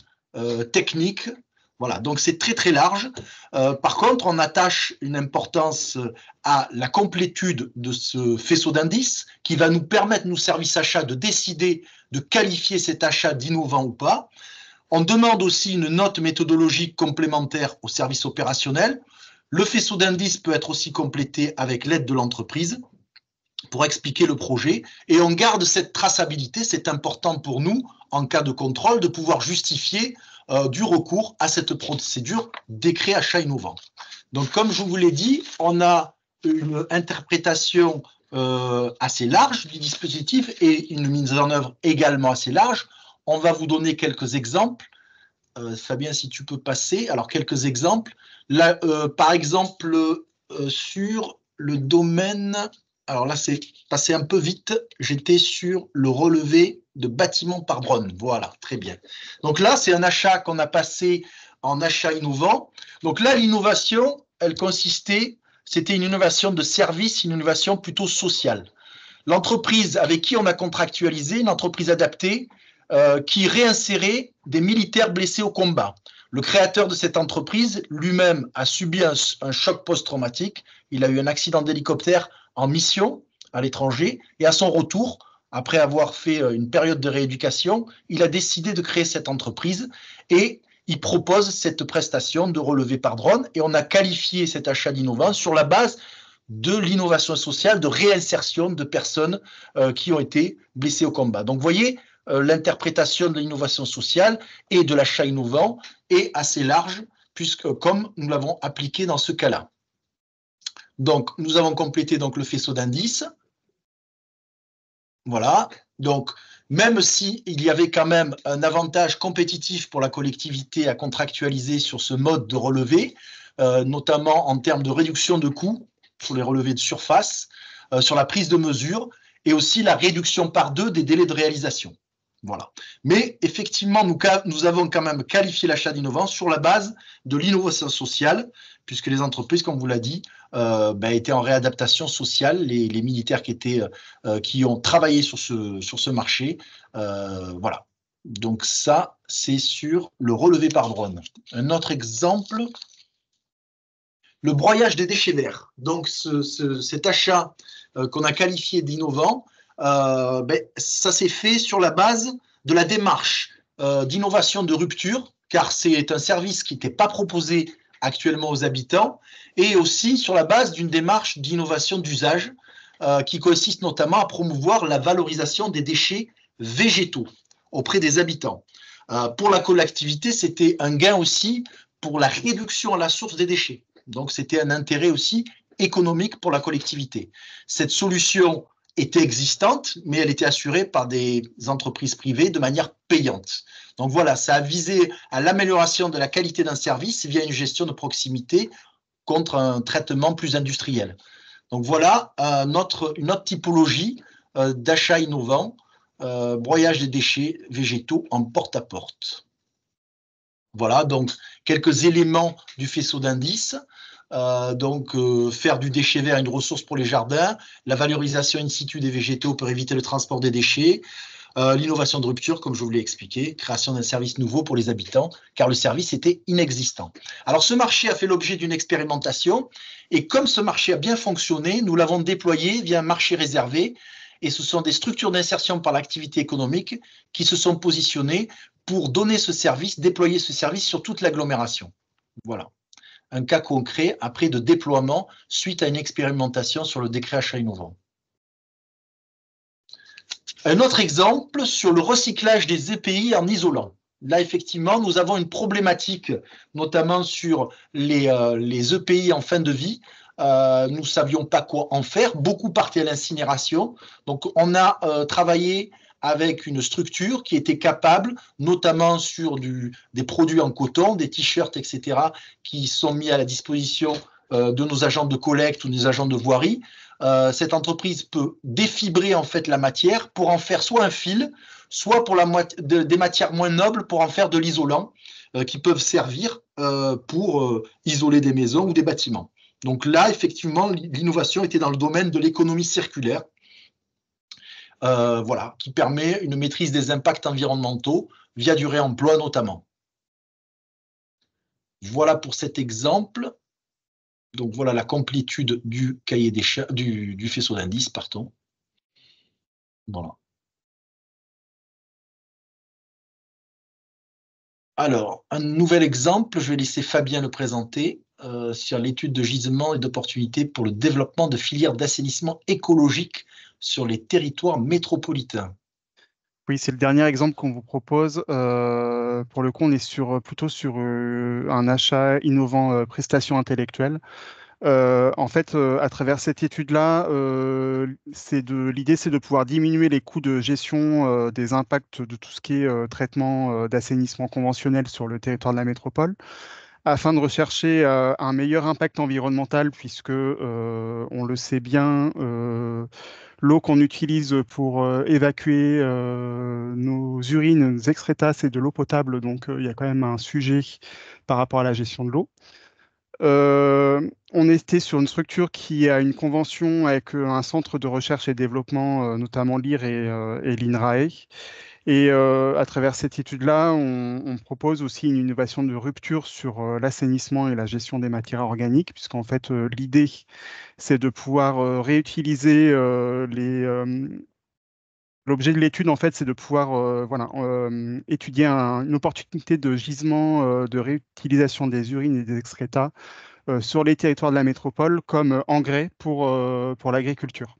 technique. Voilà, donc c'est très très large. Par contre, on attache une importance à la complétude de ce faisceau d'indices qui va nous permettre, nous, services achats, de décider de qualifier cet achat d'innovant ou pas. On demande aussi une note méthodologique complémentaire au service opérationnel. Le faisceau d'indices peut être aussi complété avec l'aide de l'entreprise pour expliquer le projet. Et on garde cette traçabilité, c'est important pour nous, en cas de contrôle, de pouvoir justifier du recours à cette procédure décret achat innovant. Donc, comme je vous l'ai dit, on a une interprétation assez large du dispositif et une mise en œuvre également assez large. On va vous donner quelques exemples. Fabien, si tu peux passer. Alors, quelques exemples. Là, par exemple, sur le domaine Alors là, c'est passé un peu vite. J'étais sur le relevé de bâtiments par drone. Voilà, très bien. Donc là, c'est un achat qu'on a passé en achat innovant. Donc là, l'innovation, elle consistait, c'était une innovation de service, une innovation plutôt sociale. L'entreprise avec qui on a contractualisé, une entreprise adaptée, qui réinsérait des militaires blessés au combat. Le créateur de cette entreprise lui-même a subi un choc post-traumatique. Il a eu un accident d'hélicoptère en mission à l'étranger et à son retour, après avoir fait une période de rééducation, il a décidé de créer cette entreprise et il propose cette prestation de relevé par drone et on a qualifié cet achat d'innovant sur la base de l'innovation sociale, de réinsertion de personnes qui ont été blessées au combat. Donc, vous voyez, l'interprétation de l'innovation sociale et de l'achat innovant est assez large, puisque comme nous l'avons appliqué dans ce cas-là. Donc, nous avons complété donc, le faisceau d'indices. Voilà. Donc, même s'il y avait quand même un avantage compétitif pour la collectivité à contractualiser sur ce mode de relevé, notamment en termes de réduction de coûts sur les relevés de surface, sur la prise de mesure et aussi la réduction par 2 des délais de réalisation. Voilà. Mais effectivement, nous avons quand même qualifié l'achat d'innovant sur la base de l'innovation sociale, puisque les entreprises, comme vous l'a dit, étaient en réadaptation sociale, les militaires qui ont travaillé sur ce marché. Voilà. Donc ça, c'est sur le relevé par drone. Un autre exemple, le broyage des déchets verts. Donc cet achat qu'on a qualifié d'innovant, ça s'est fait sur la base de la démarche d'innovation de rupture, car c'est un service qui n'était pas proposé actuellement aux habitants, et aussi sur la base d'une démarche d'innovation d'usage qui consiste notamment à promouvoir la valorisation des déchets végétaux auprès des habitants. Pour la collectivité, c'était un gain aussi pour la réduction à la source des déchets. Donc, c'était un intérêt aussi économique pour la collectivité. Cette solution était existante, mais elle était assurée par des entreprises privées de manière payante. Donc voilà, ça a visé à l'amélioration de la qualité d'un service via une gestion de proximité contre un traitement plus industriel. Donc voilà une autre typologie d'achat innovant, broyage des déchets végétaux en porte-à-porte. Voilà, donc quelques éléments du faisceau d'indices. Faire du déchet vert une ressource pour les jardins, la valorisation in situ des végétaux pour éviter le transport des déchets, l'innovation de rupture, comme je vous l'ai expliqué, création d'un service nouveau pour les habitants, car le service était inexistant. Alors, ce marché a fait l'objet d'une expérimentation, et comme ce marché a bien fonctionné, nous l'avons déployé via un marché réservé, et ce sont des structures d'insertion par l'activité économique qui se sont positionnées pour donner ce service, déployer ce service sur toute l'agglomération. Voilà. Un cas concret après de déploiement suite à une expérimentation sur le décret achat innovant. Un autre exemple sur le recyclage des EPI en isolant. Là, effectivement, nous avons une problématique, notamment sur les EPI en fin de vie. Nous ne savions pas quoi en faire. Beaucoup partaient à l'incinération. Donc, on a travaillé avec une structure qui était capable, notamment sur des produits en coton, des t-shirts, etc., qui sont mis à la disposition de nos agents de collecte ou des agents de voirie. Cette entreprise peut défibrer en fait la matière pour en faire soit un fil, soit pour des matières moins nobles pour en faire de l'isolant qui peuvent servir pour isoler des maisons ou des bâtiments. Donc là, effectivement, l'innovation était dans le domaine de l'économie circulaire. Voilà, qui permet une maîtrise des impacts environnementaux via du réemploi notamment. Voilà pour cet exemple. Donc voilà la complétude du cahier des du faisceau d'indices, pardon. Voilà. Alors, un nouvel exemple, je vais laisser Fabien le présenter, sur l'étude de gisement et d'opportunités pour le développement de filières d'assainissement écologique sur les territoires métropolitains. Oui, c'est le dernier exemple qu'on vous propose. Pour le coup, on est plutôt sur un achat innovant prestations intellectuelles. En fait, à travers cette étude-là, l'idée, c'est de pouvoir diminuer les coûts de gestion des impacts de tout ce qui est traitement d'assainissement conventionnel sur le territoire de la métropole, afin de rechercher un meilleur impact environnemental, puisque on le sait bien, l'eau qu'on utilise pour évacuer nos urines, nos excrétas, c'est de l'eau potable, donc il y a quand même un sujet par rapport à la gestion de l'eau. On était sur une structure qui a une convention avec un centre de recherche et développement, notamment l'IR et l'INRAE. Et à travers cette étude-là, on propose aussi une innovation de rupture sur l'assainissement et la gestion des matières organiques, puisqu'en fait, l'idée, c'est de pouvoir réutiliser l'objet de l'étude, en fait, c'est de pouvoir voilà, étudier une opportunité de gisement de réutilisation des urines et des excrétas sur les territoires de la métropole comme engrais pour l'agriculture.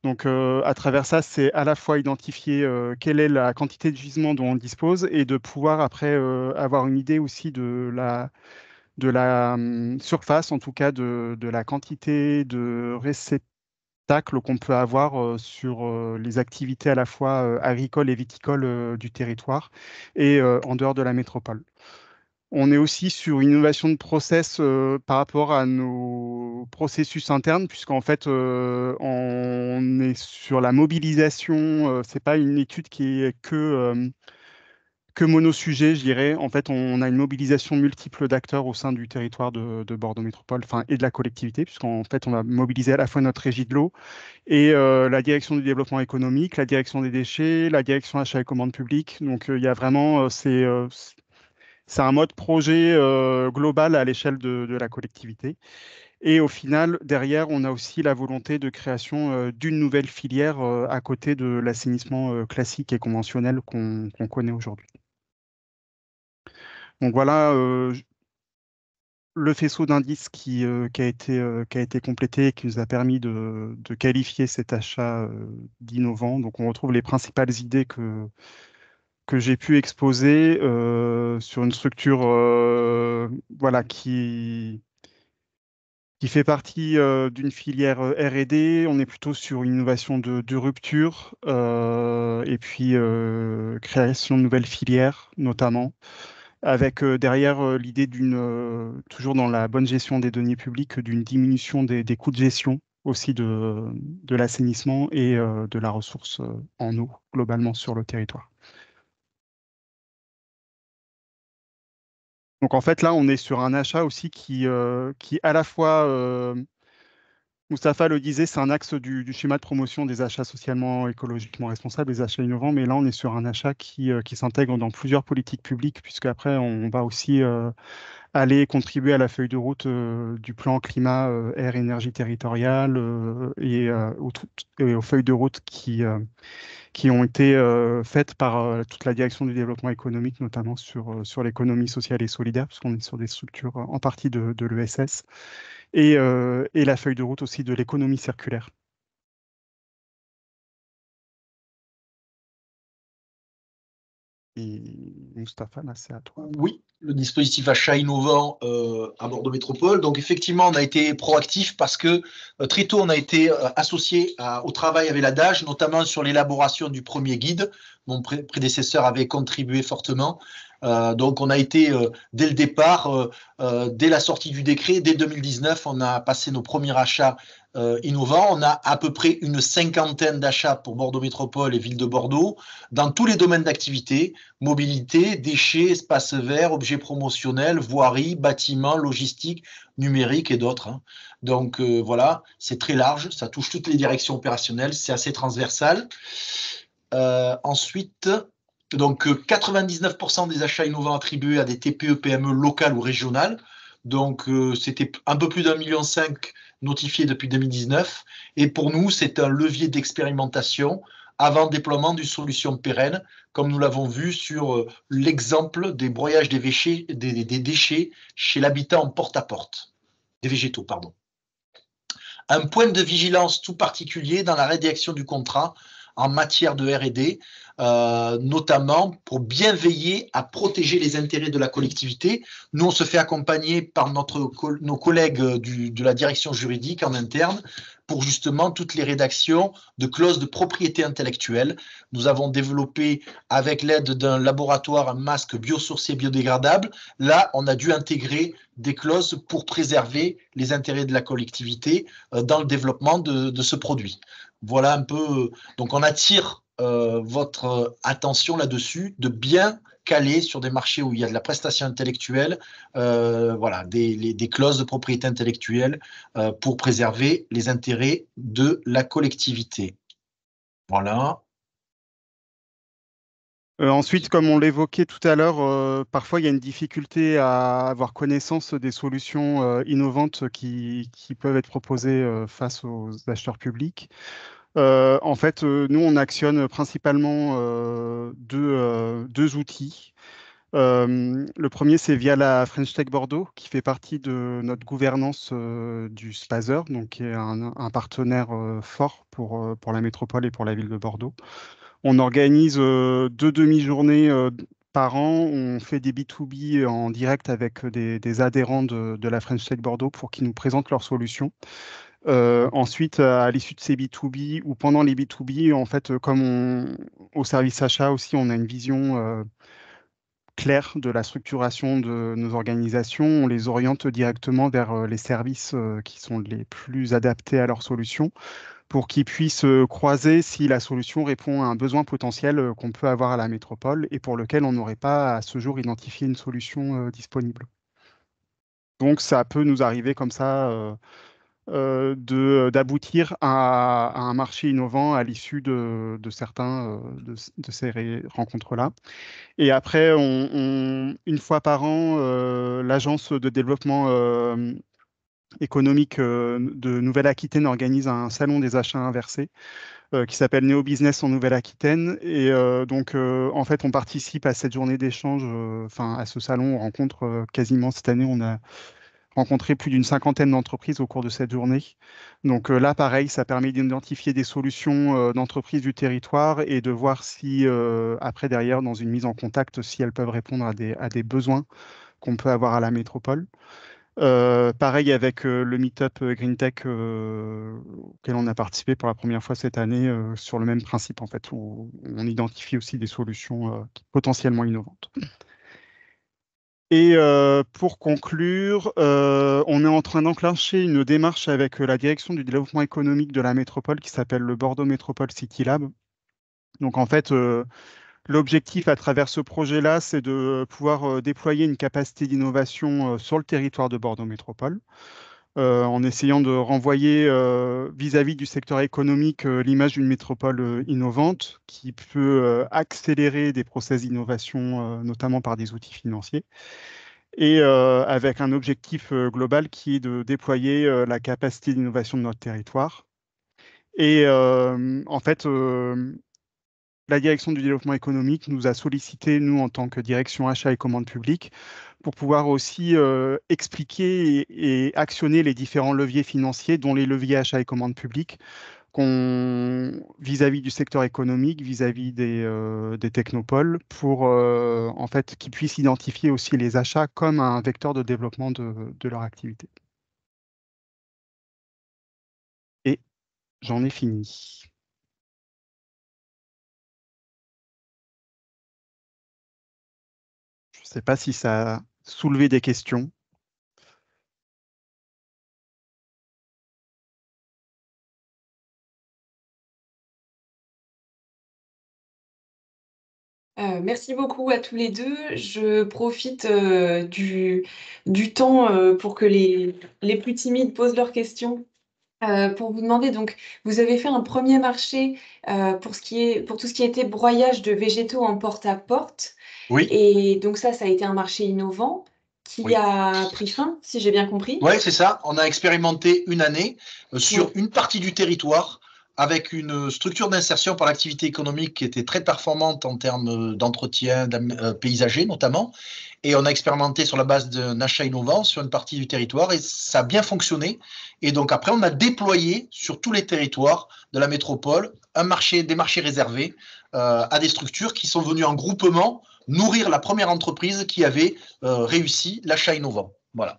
Donc, à travers ça, c'est à la fois identifier quelle est la quantité de gisement dont on dispose et de pouvoir après avoir une idée aussi de la surface, en tout cas de la quantité de réceptacles qu'on peut avoir sur les activités à la fois agricoles et viticoles du territoire et en dehors de la métropole. On est aussi sur une innovation de process par rapport à nos processus internes, puisqu'en fait, on est sur la mobilisation. C'est pas une étude qui est que monosujet, je dirais. En fait, on a une mobilisation multiple d'acteurs au sein du territoire de Bordeaux Métropole, enfin, et de la collectivité, puisqu'en fait, on va mobiliser à la fois notre régie de l'eau et la direction du développement économique, la direction des déchets, la direction achat et commande publique. Donc, il y a vraiment, c'est un mode projet global à l'échelle de la collectivité. Et au final, derrière, on a aussi la volonté de création d'une nouvelle filière à côté de l'assainissement classique et conventionnel qu'on connaît aujourd'hui. Donc voilà le faisceau d'indices qui a été complété et qui nous a permis de qualifier cet achat d'innovant. Donc on retrouve les principales idées que j'ai pu exposer sur une structure voilà, qui fait partie d'une filière R&D. On est plutôt sur une innovation de rupture et puis création de nouvelles filières notamment, avec derrière l'idée toujours dans la bonne gestion des deniers publics, d'une diminution des coûts de gestion aussi de l'assainissement et de la ressource en eau globalement sur le territoire. Donc en fait, là, on est sur un achat aussi qui à la fois, Moustapha le disait, c'est un axe du schéma de promotion des achats socialement, écologiquement responsables, des achats innovants, mais là, on est sur un achat qui s'intègre dans plusieurs politiques publiques, puisque après, on va aussi aller contribuer à la feuille de route du plan climat, air, énergie territoriale et aux feuilles de route qui ont été faites par toute la direction du développement économique, notamment sur l'économie sociale et solidaire, puisqu'on est sur des structures en partie de l'ESS, et la feuille de route aussi de l'économie circulaire. Et Moustapha, là, c'est à toi. Oui, le dispositif achat innovant à Bordeaux Métropole. Donc effectivement, on a été proactif parce que très tôt, on a été associé au travail avec l'ADAGE, notamment sur l'élaboration du premier guide. Mon prédécesseur avait contribué fortement. Donc on a été dès le départ, dès la sortie du décret, dès 2019, on a passé nos premiers achats innovants. On a à peu près une cinquantaine d'achats pour Bordeaux Métropole et Ville de Bordeaux dans tous les domaines d'activité: mobilité, déchets, espaces verts, objets promotionnels, voirie, bâtiments, logistique, numérique et d'autres. Hein. Donc voilà, c'est très large, ça touche toutes les directions opérationnelles, c'est assez transversal. Ensuite, donc 99% des achats innovants attribués à des TPE, PME locales ou régionales. Donc c'était un peu plus d'1,5 million notifiés depuis 2019. Et pour nous, c'est un levier d'expérimentation avant déploiement d'une solution pérenne, comme nous l'avons vu sur l'exemple des broyages des déchets chez l'habitat en porte-à-porte, des végétaux, pardon. Un point de vigilance tout particulier dans la rédaction du contrat en matière de R&D, notamment pour bien veiller à protéger les intérêts de la collectivité. Nous, on se fait accompagner par nos collègues de la direction juridique en interne pour justement toutes les rédactions de clauses de propriété intellectuelle. Nous avons développé, avec l'aide d'un laboratoire, un masque biosourcé biodégradable. Là, on a dû intégrer des clauses pour préserver les intérêts de la collectivité dans le développement de ce produit. Voilà un peu. Donc, on attire votre attention là-dessus, de bien caler sur des marchés où il y a de la prestation intellectuelle, voilà, des clauses de propriété intellectuelle pour préserver les intérêts de la collectivité. Voilà. Ensuite, comme on l'évoquait tout à l'heure, parfois il y a une difficulté à avoir connaissance des solutions innovantes qui peuvent être proposées face aux acheteurs publics. En fait, nous, on actionne principalement deux outils. Le premier, c'est via la French Tech Bordeaux, qui fait partie de notre gouvernance du SPASER, donc qui est un partenaire fort pour la métropole et pour la ville de Bordeaux. On organise 2 demi-journées par an. On fait des B2B en direct avec des adhérents de la French Tech Bordeaux pour qu'ils nous présentent leurs solutions. Ensuite, à l'issue de ces B2B ou pendant les B2B, en fait, comme au service achat aussi, on a une vision claire de la structuration de nos organisations. On les oriente directement vers les services qui sont les plus adaptés à leurs solutions pour qu'ils puissent croiser si la solution répond à un besoin potentiel qu'on peut avoir à la métropole et pour lequel on n'aurait pas à ce jour identifié une solution disponible. Donc ça peut nous arriver comme ça d'aboutir à un marché innovant à l'issue de certains de ces rencontres-là. Et après, une fois par an, l'agence de développement économique de Nouvelle-Aquitaine organise un salon des achats inversés qui s'appelle Néo Business en Nouvelle-Aquitaine. Et donc, en fait, on participe à cette journée d'échange, enfin, à ce salon. On rencontre quasiment cette année, on a rencontré plus d'une cinquantaine d'entreprises au cours de cette journée. Donc là, pareil, ça permet d'identifier des solutions d'entreprises du territoire et de voir si, après, derrière, dans une mise en contact, si elles peuvent répondre à des besoins qu'on peut avoir à la métropole. Pareil avec le Meetup Green Tech auquel on a participé pour la première fois cette année sur le même principe en fait, où on identifie aussi des solutions potentiellement innovantes. Et pour conclure, on est en train d'enclencher une démarche avec la direction du développement économique de la métropole qui s'appelle le Bordeaux Métropole City Lab. Donc en fait, l'objectif à travers ce projet-là, c'est de pouvoir déployer une capacité d'innovation sur le territoire de Bordeaux Métropole, en essayant de renvoyer vis-à-vis du secteur économique l'image d'une métropole innovante qui peut accélérer des process d'innovation, notamment par des outils financiers, et avec un objectif global qui est de déployer la capacité d'innovation de notre territoire. Et en fait, la direction du développement économique nous a sollicité, nous, en tant que direction achat et commande publique, pour pouvoir aussi expliquer et actionner les différents leviers financiers, dont les leviers achat et commande publique, vis-à-vis du secteur économique, vis-à-vis des technopoles, pour en fait qu'ils puissent identifier aussi les achats comme un vecteur de développement de leur activité. Et j'en ai fini. Je ne sais pas si ça a soulevé des questions. Merci beaucoup à tous les deux. Je profite du temps pour que les plus timides posent leurs questions. Pour vous demander, donc, vous avez fait un premier marché pour tout ce qui était broyage de végétaux en porte-à-porte. Oui, Et donc ça a été un marché innovant qui oui. a pris fin, si j'ai bien compris. Oui, c'est ça. On a expérimenté une année sur Ouais. une partie du territoire avec une structure d'insertion par l'activité économique qui était très performante en termes d'entretien paysager notamment. Et on a expérimenté sur la base d'un achat innovant sur une partie du territoire et ça a bien fonctionné. Et donc après, on a déployé sur tous les territoires de la métropole des marchés réservés à des structures qui sont venues en groupement nourrir la première entreprise qui avait réussi l'achat innovant. Voilà.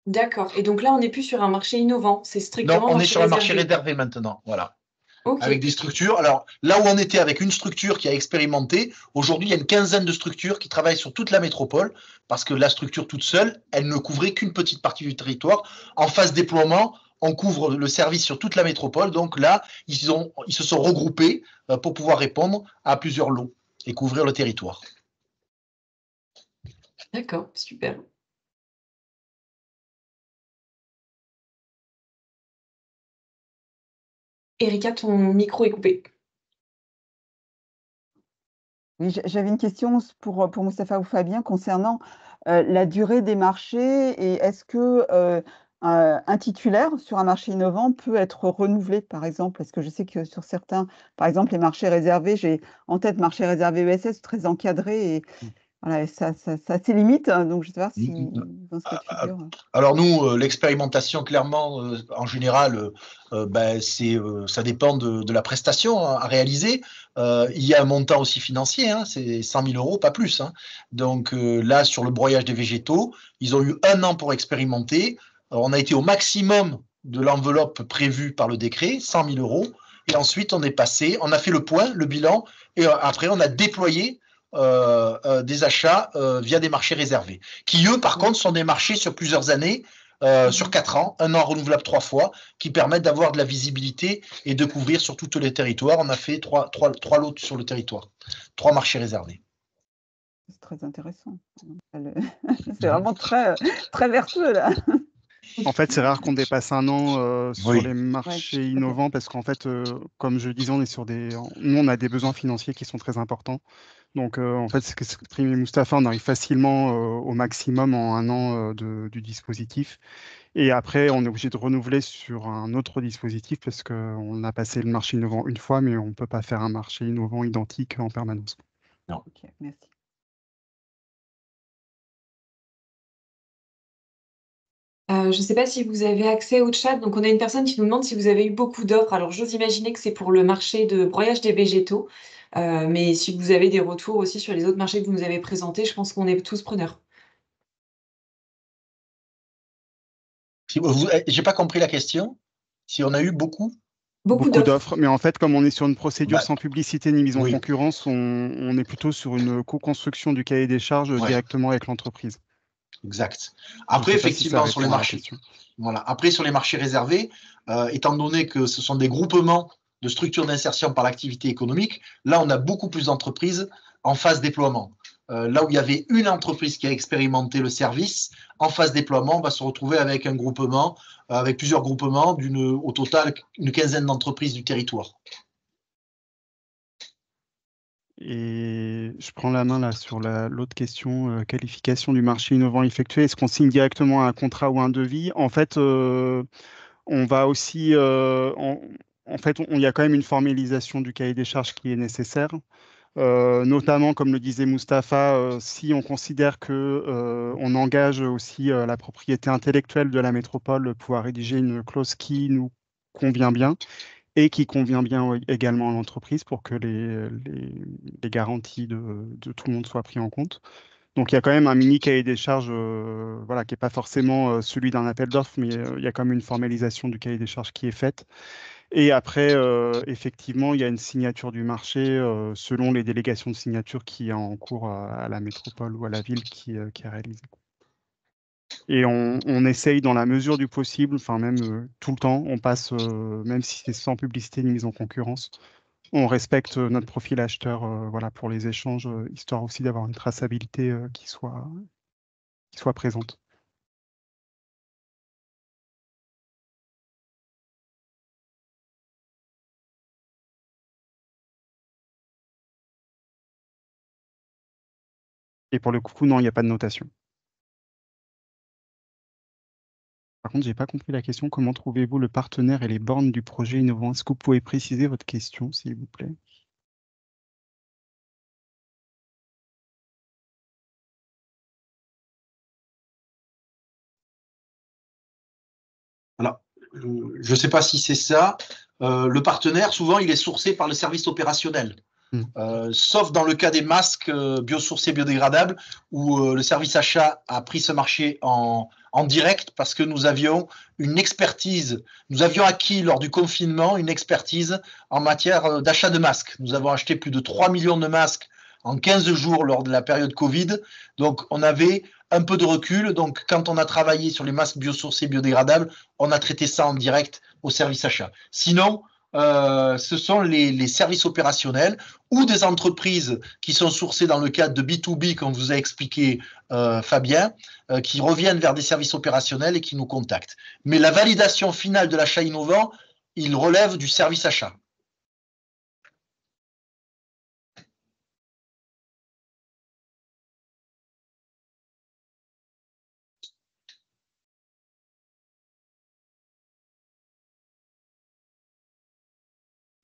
D'accord. Et donc là, on n'est plus sur un marché innovant, c'est Non, strictement on est marché sur un marché réservé. réservé maintenant. Voilà. Ok, Avec des structures. Alors, là où on était avec une structure qui a expérimenté, aujourd'hui, il y a une quinzaine de structures qui travaillent sur toute la métropole, parce que la structure toute seule, elle ne couvrait qu'une petite partie du territoire. En phase déploiement, on couvre le service sur toute la métropole. Donc là, ils se sont regroupés pour pouvoir répondre à plusieurs lots et couvrir le territoire. d'accord, super. Erika, ton micro est coupé. Oui, j'avais une question pour Moustapha ou Fabien concernant, la durée des marchés et est-ce que, un titulaire sur un marché innovant peut être renouvelé, par exemple? Parce que je sais que sur certains, par exemple, les marchés réservés, j'ai en tête marché réservé ESS très encadré et voilà, et ça a ses limites, hein, donc je sais pas si dans ce cas de figure, Alors nous, l'expérimentation, clairement, en général, ça dépend de la prestation à réaliser. Il y a un montant aussi financier, hein, c'est 100 000 €, pas plus, hein. Donc là, sur le broyage des végétaux, ils ont eu 1 an pour expérimenter. On a été au maximum de l'enveloppe prévue par le décret, 100 000 €. Et ensuite, on a fait le point, le bilan, et après, on a déployé des achats via des marchés réservés, qui eux, par contre, sont des marchés sur plusieurs années, sur 4 ans, 1 an renouvelable 3 fois, qui permettent d'avoir de la visibilité et de couvrir sur tous les territoires. On a fait 3 lots sur le territoire, 3 marchés réservés. c'est très intéressant. C'est vraiment très, très vertueux là. En fait, c'est rare qu'on dépasse 1 an sur Oui. les Ouais, marchés OK. innovants parce qu'en fait, comme je le disais, nous, on a des besoins financiers qui sont très importants. Donc, en fait, ce qu'exprimait Moustapha, on arrive facilement au maximum en 1 an du dispositif. Et après, on est obligé de renouveler sur un autre dispositif parce qu'on a passé le marché innovant une fois, mais on ne peut pas faire un marché innovant identique en permanence. OK, merci. Je ne sais pas si vous avez accès au chat. Donc, on a une personne qui nous demande si vous avez eu beaucoup d'offres. Alors, j'ose imaginer que c'est pour le marché de broyage des végétaux. Mais si vous avez des retours aussi sur les autres marchés que vous nous avez présentés, je pense qu'on est tous preneurs. J'ai pas compris la question. Si on a eu beaucoup? Beaucoup Beaucoup d'offres. d'offres, mais en fait, comme on est sur une procédure Bah, sans publicité ni mise en oui, concurrence, on est plutôt sur une co-construction du cahier des charges ouais, directement avec l'entreprise. exact. Je Après, ne sais pas si ça effectivement, sur les répond à la marchés, question. voilà. Après, sur les marchés réservés, étant donné que ce sont des groupements de structures d'insertion par l'activité économique, là, on a beaucoup plus d'entreprises en phase déploiement. Là où il y avait une entreprise qui a expérimenté le service, en phase déploiement, on va se retrouver avec un groupement, avec plusieurs groupements, au total, une quinzaine d'entreprises du territoire. Et je prends la main là sur l'autre question, qualification du marché innovant effectué. Est-ce qu'on signe directement un contrat ou un devis? En fait, on va aussi, en fait, il y a quand même une formalisation du cahier des charges qui est nécessaire. Notamment, comme le disait Mustapha, si on considère que on engage aussi la propriété intellectuelle de la métropole, pouvoir rédiger une clause qui nous convient bien et qui convient bien également à l'entreprise pour que les garanties de tout le monde soient prises en compte. Donc il y a quand même un mini cahier des charges, voilà, qui n'est pas forcément celui d'un appel d'offres, mais il y a quand même une formalisation du cahier des charges qui est faite. Et après, effectivement, il y a une signature du marché selon les délégations de signature qui est en cours à la métropole ou à la ville qui est réalisée. Et on essaye dans la mesure du possible, enfin même tout le temps, on passe, même si c'est sans publicité ni mise en concurrence, on respecte notre profil acheteur voilà, pour les échanges, histoire aussi d'avoir une traçabilité qui soit présente. Et pour le coup, non, il n'y a pas de notation. Par contre, j'ai pas compris la question. Comment trouvez-vous le partenaire et les bornes du projet innovant? Est-ce que vous pouvez préciser votre question, s'il vous plaît? Alors, je ne sais pas si c'est ça. Le partenaire, souvent, il est sourcé par le service opérationnel. Sauf dans le cas des masques biosourcés biodégradables, où le service achat a pris ce marché en direct parce que nous avions une expertise, nous avions acquis lors du confinement une expertise en matière d'achat de masques. Nous avons acheté plus de 3 millions de masques en 15 jours lors de la période Covid, donc on avait un peu de recul. Donc quand on a travaillé sur les masques biosourcés biodégradables, on a traité ça en direct au service achat. Sinon, ce sont les services opérationnels ou des entreprises qui sont sourcées dans le cadre de B2B, comme vous a expliqué Fabien, qui reviennent vers des services opérationnels et qui nous contactent. Mais la validation finale de l'achat innovant, il relève du service achat.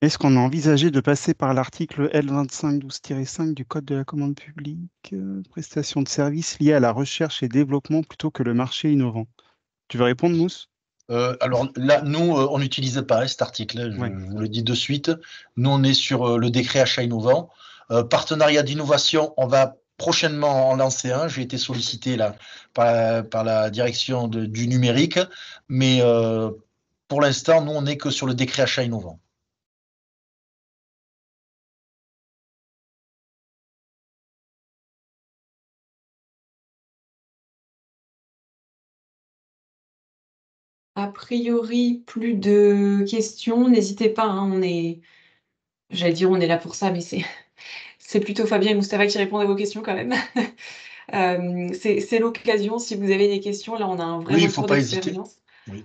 Est-ce qu'on a envisagé de passer par l'article L2512-5 du Code de la commande publique, prestation de services liées à la recherche et développement plutôt que le marché innovant? Tu veux répondre, Mousse? Alors là, nous, on n'utilise pas cet article, je vous le dis de suite. Nous, on est sur le décret achat innovant. Partenariat d'innovation, on va prochainement en lancer un. J'ai été sollicité là, par la direction du numérique, mais pour l'instant, nous, on n'est que sur le décret achat innovant. A priori, plus de questions. N'hésitez pas, hein, j'allais dire on est là pour ça, mais c'est plutôt Fabien et Moustapha qui répondent à vos questions quand même. C'est l'occasion, si vous avez des questions, là on a un vrai Oui, il ne faut retour pas hésiter. d'expérience. Oui.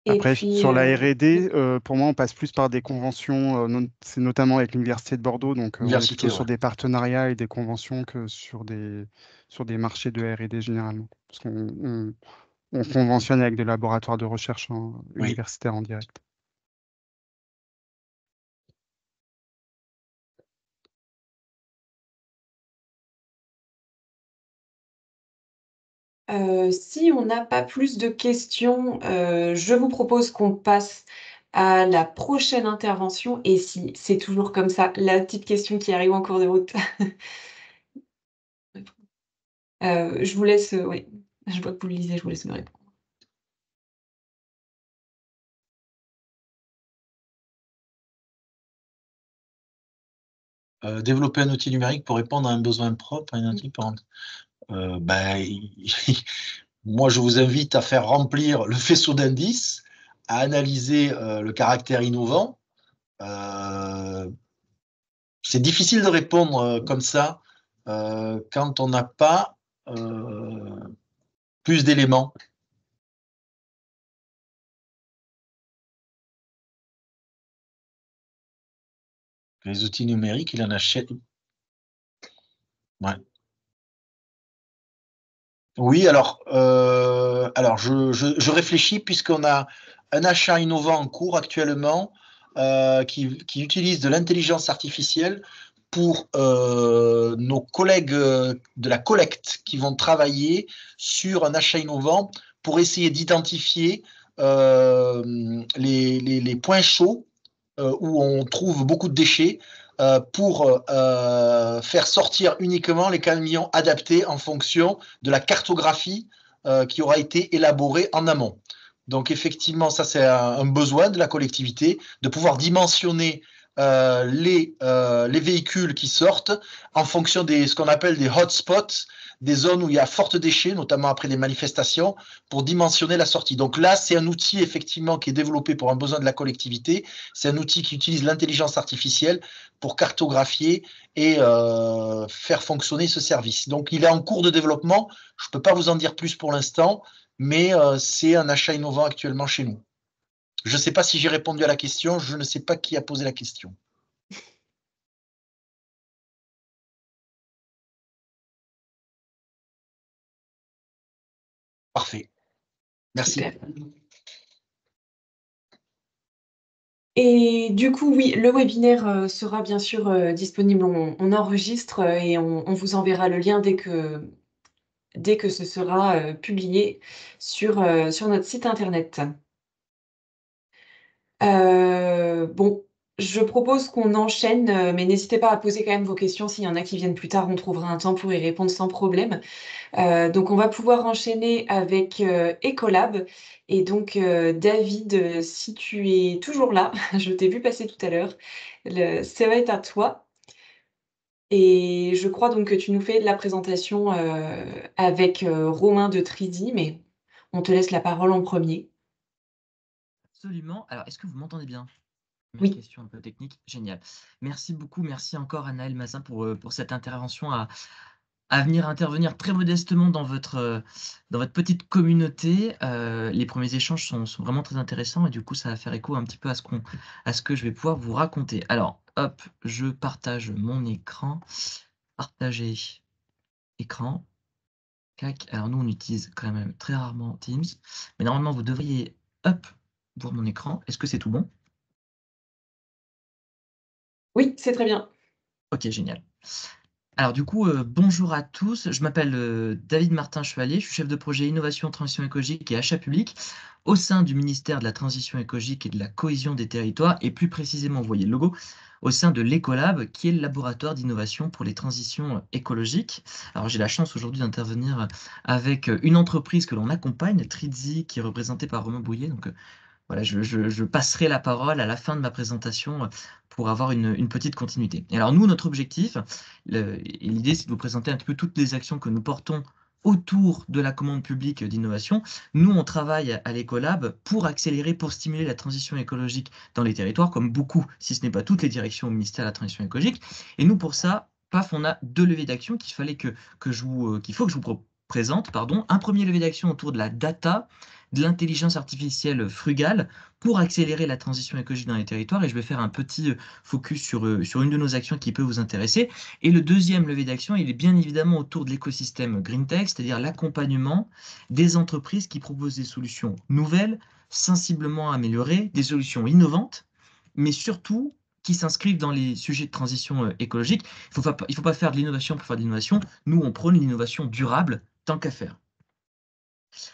Et Après, puis, sur la R&D, pour moi, on passe plus par des conventions, c'est notamment avec l'Université de Bordeaux, donc on est plutôt sur des partenariats et des conventions que sur des marchés de R&D généralement. Parce qu'on conventionne avec des laboratoires de recherche universitaires en direct. si on n'a pas plus de questions, je vous propose qu'on passe à la prochaine intervention. Et si c'est toujours comme ça, la petite question qui arrive en cours de route. Je vous laisse, oui, je vois que vous le lisez, je vous laisse me répondre. Développer un outil numérique pour répondre à un besoin propre, à une outil moi, je vous invite à faire remplir le faisceau d'indices, à analyser le caractère innovant. C'est difficile de répondre comme ça quand on n'a pas plus d'éléments. Les outils numériques, il en achète. Ouais. Oui, alors je réfléchis puisqu'on a un achat innovant en cours actuellement qui utilise de l'intelligence artificielle pour nos collègues de la collecte qui vont travailler sur un achat innovant pour essayer d'identifier les points chauds où on trouve beaucoup de déchets pour faire sortir uniquement les camions adaptés en fonction de la cartographie qui aura été élaborée en amont. Donc effectivement, ça c'est un besoin de la collectivité, de pouvoir dimensionner les véhicules qui sortent en fonction ce qu'on appelle des hotspots, des zones où il y a fortes déchets, notamment après des manifestations, pour dimensionner la sortie. Donc là, c'est un outil effectivement qui est développé pour un besoin de la collectivité. C'est un outil qui utilise l'intelligence artificielle pour cartographier et faire fonctionner ce service. Donc il est en cours de développement. Je ne peux pas vous en dire plus pour l'instant, mais c'est un achat innovant actuellement chez nous. Je ne sais pas si j'ai répondu à la question, je ne sais pas qui a posé la question. Parfait. Merci. Super. Et du coup, oui, le webinaire sera bien sûr disponible. On enregistre et on vous enverra le lien dès que ce sera publié sur notre site internet. Bon, Je propose qu'on enchaîne, mais n'hésitez pas à poser quand même vos questions. S'il y en a qui viennent plus tard, on trouvera un temps pour y répondre sans problème. Donc on va pouvoir enchaîner avec, Ecolab et donc, David, si tu es toujours là, je t'ai vu passer tout à l'heure, ça va être à toi et je crois donc que tu nous fais la présentation, avec, Romain de Tridy, mais on te laisse la parole en premier. Absolument. Alors, est-ce que vous m'entendez bien? Première Oui. question un peu technique. Génial. Merci beaucoup. Merci encore, Anaëlle Mazin, pour cette intervention, à venir intervenir très modestement dans votre petite communauté. Les premiers échanges sont vraiment très intéressants et du coup, ça va faire écho un petit peu à ce que je vais pouvoir vous raconter. Alors, hop, je partage mon écran. Partager écran. Cac. Alors, nous, on utilise quand même très rarement Teams. Mais normalement, vous devriez, hop, voir mon écran. Est-ce que c'est tout bon? Oui, c'est très bien. Ok, génial. Alors du coup, bonjour à tous. Je m'appelle David Martin Chevalier. Je suis chef de projet Innovation, Transition écologique et Achat public au sein du ministère de la Transition écologique et de la Cohésion des territoires, et plus précisément, vous voyez le logo, au sein de l'Ecolab, qui est le laboratoire d'innovation pour les transitions écologiques. Alors j'ai la chance aujourd'hui d'intervenir avec une entreprise que l'on accompagne, Tridy, qui est représentée par Romain Bouillet. Donc voilà, je passerai la parole à la fin de ma présentation pour avoir une petite continuité. Et alors nous, notre objectif, l'idée, c'est de vous présenter un petit peu toutes les actions que nous portons autour de la commande publique d'innovation. Nous, on travaille à l'Ecolab pour accélérer, pour stimuler la transition écologique dans les territoires, comme beaucoup, si ce n'est pas toutes les directions au ministère de la Transition écologique. Et nous, pour ça, paf, on a 2 leviers d'action qu'il faut que je vous présente. Pardon. Un premier levier d'action autour de la data, de l'intelligence artificielle frugale pour accélérer la transition écologique dans les territoires. Et je vais faire un petit focus sur une de nos actions qui peut vous intéresser. Et le deuxième levier d'action, il est bien évidemment autour de l'écosystème GreenTech, c'est-à-dire l'accompagnement des entreprises qui proposent des solutions nouvelles, sensiblement améliorées, des solutions innovantes, mais surtout qui s'inscrivent dans les sujets de transition écologique. Il ne faut pas faire de l'innovation pour faire de l'innovation. Nous, on prône l'innovation durable tant qu'à faire.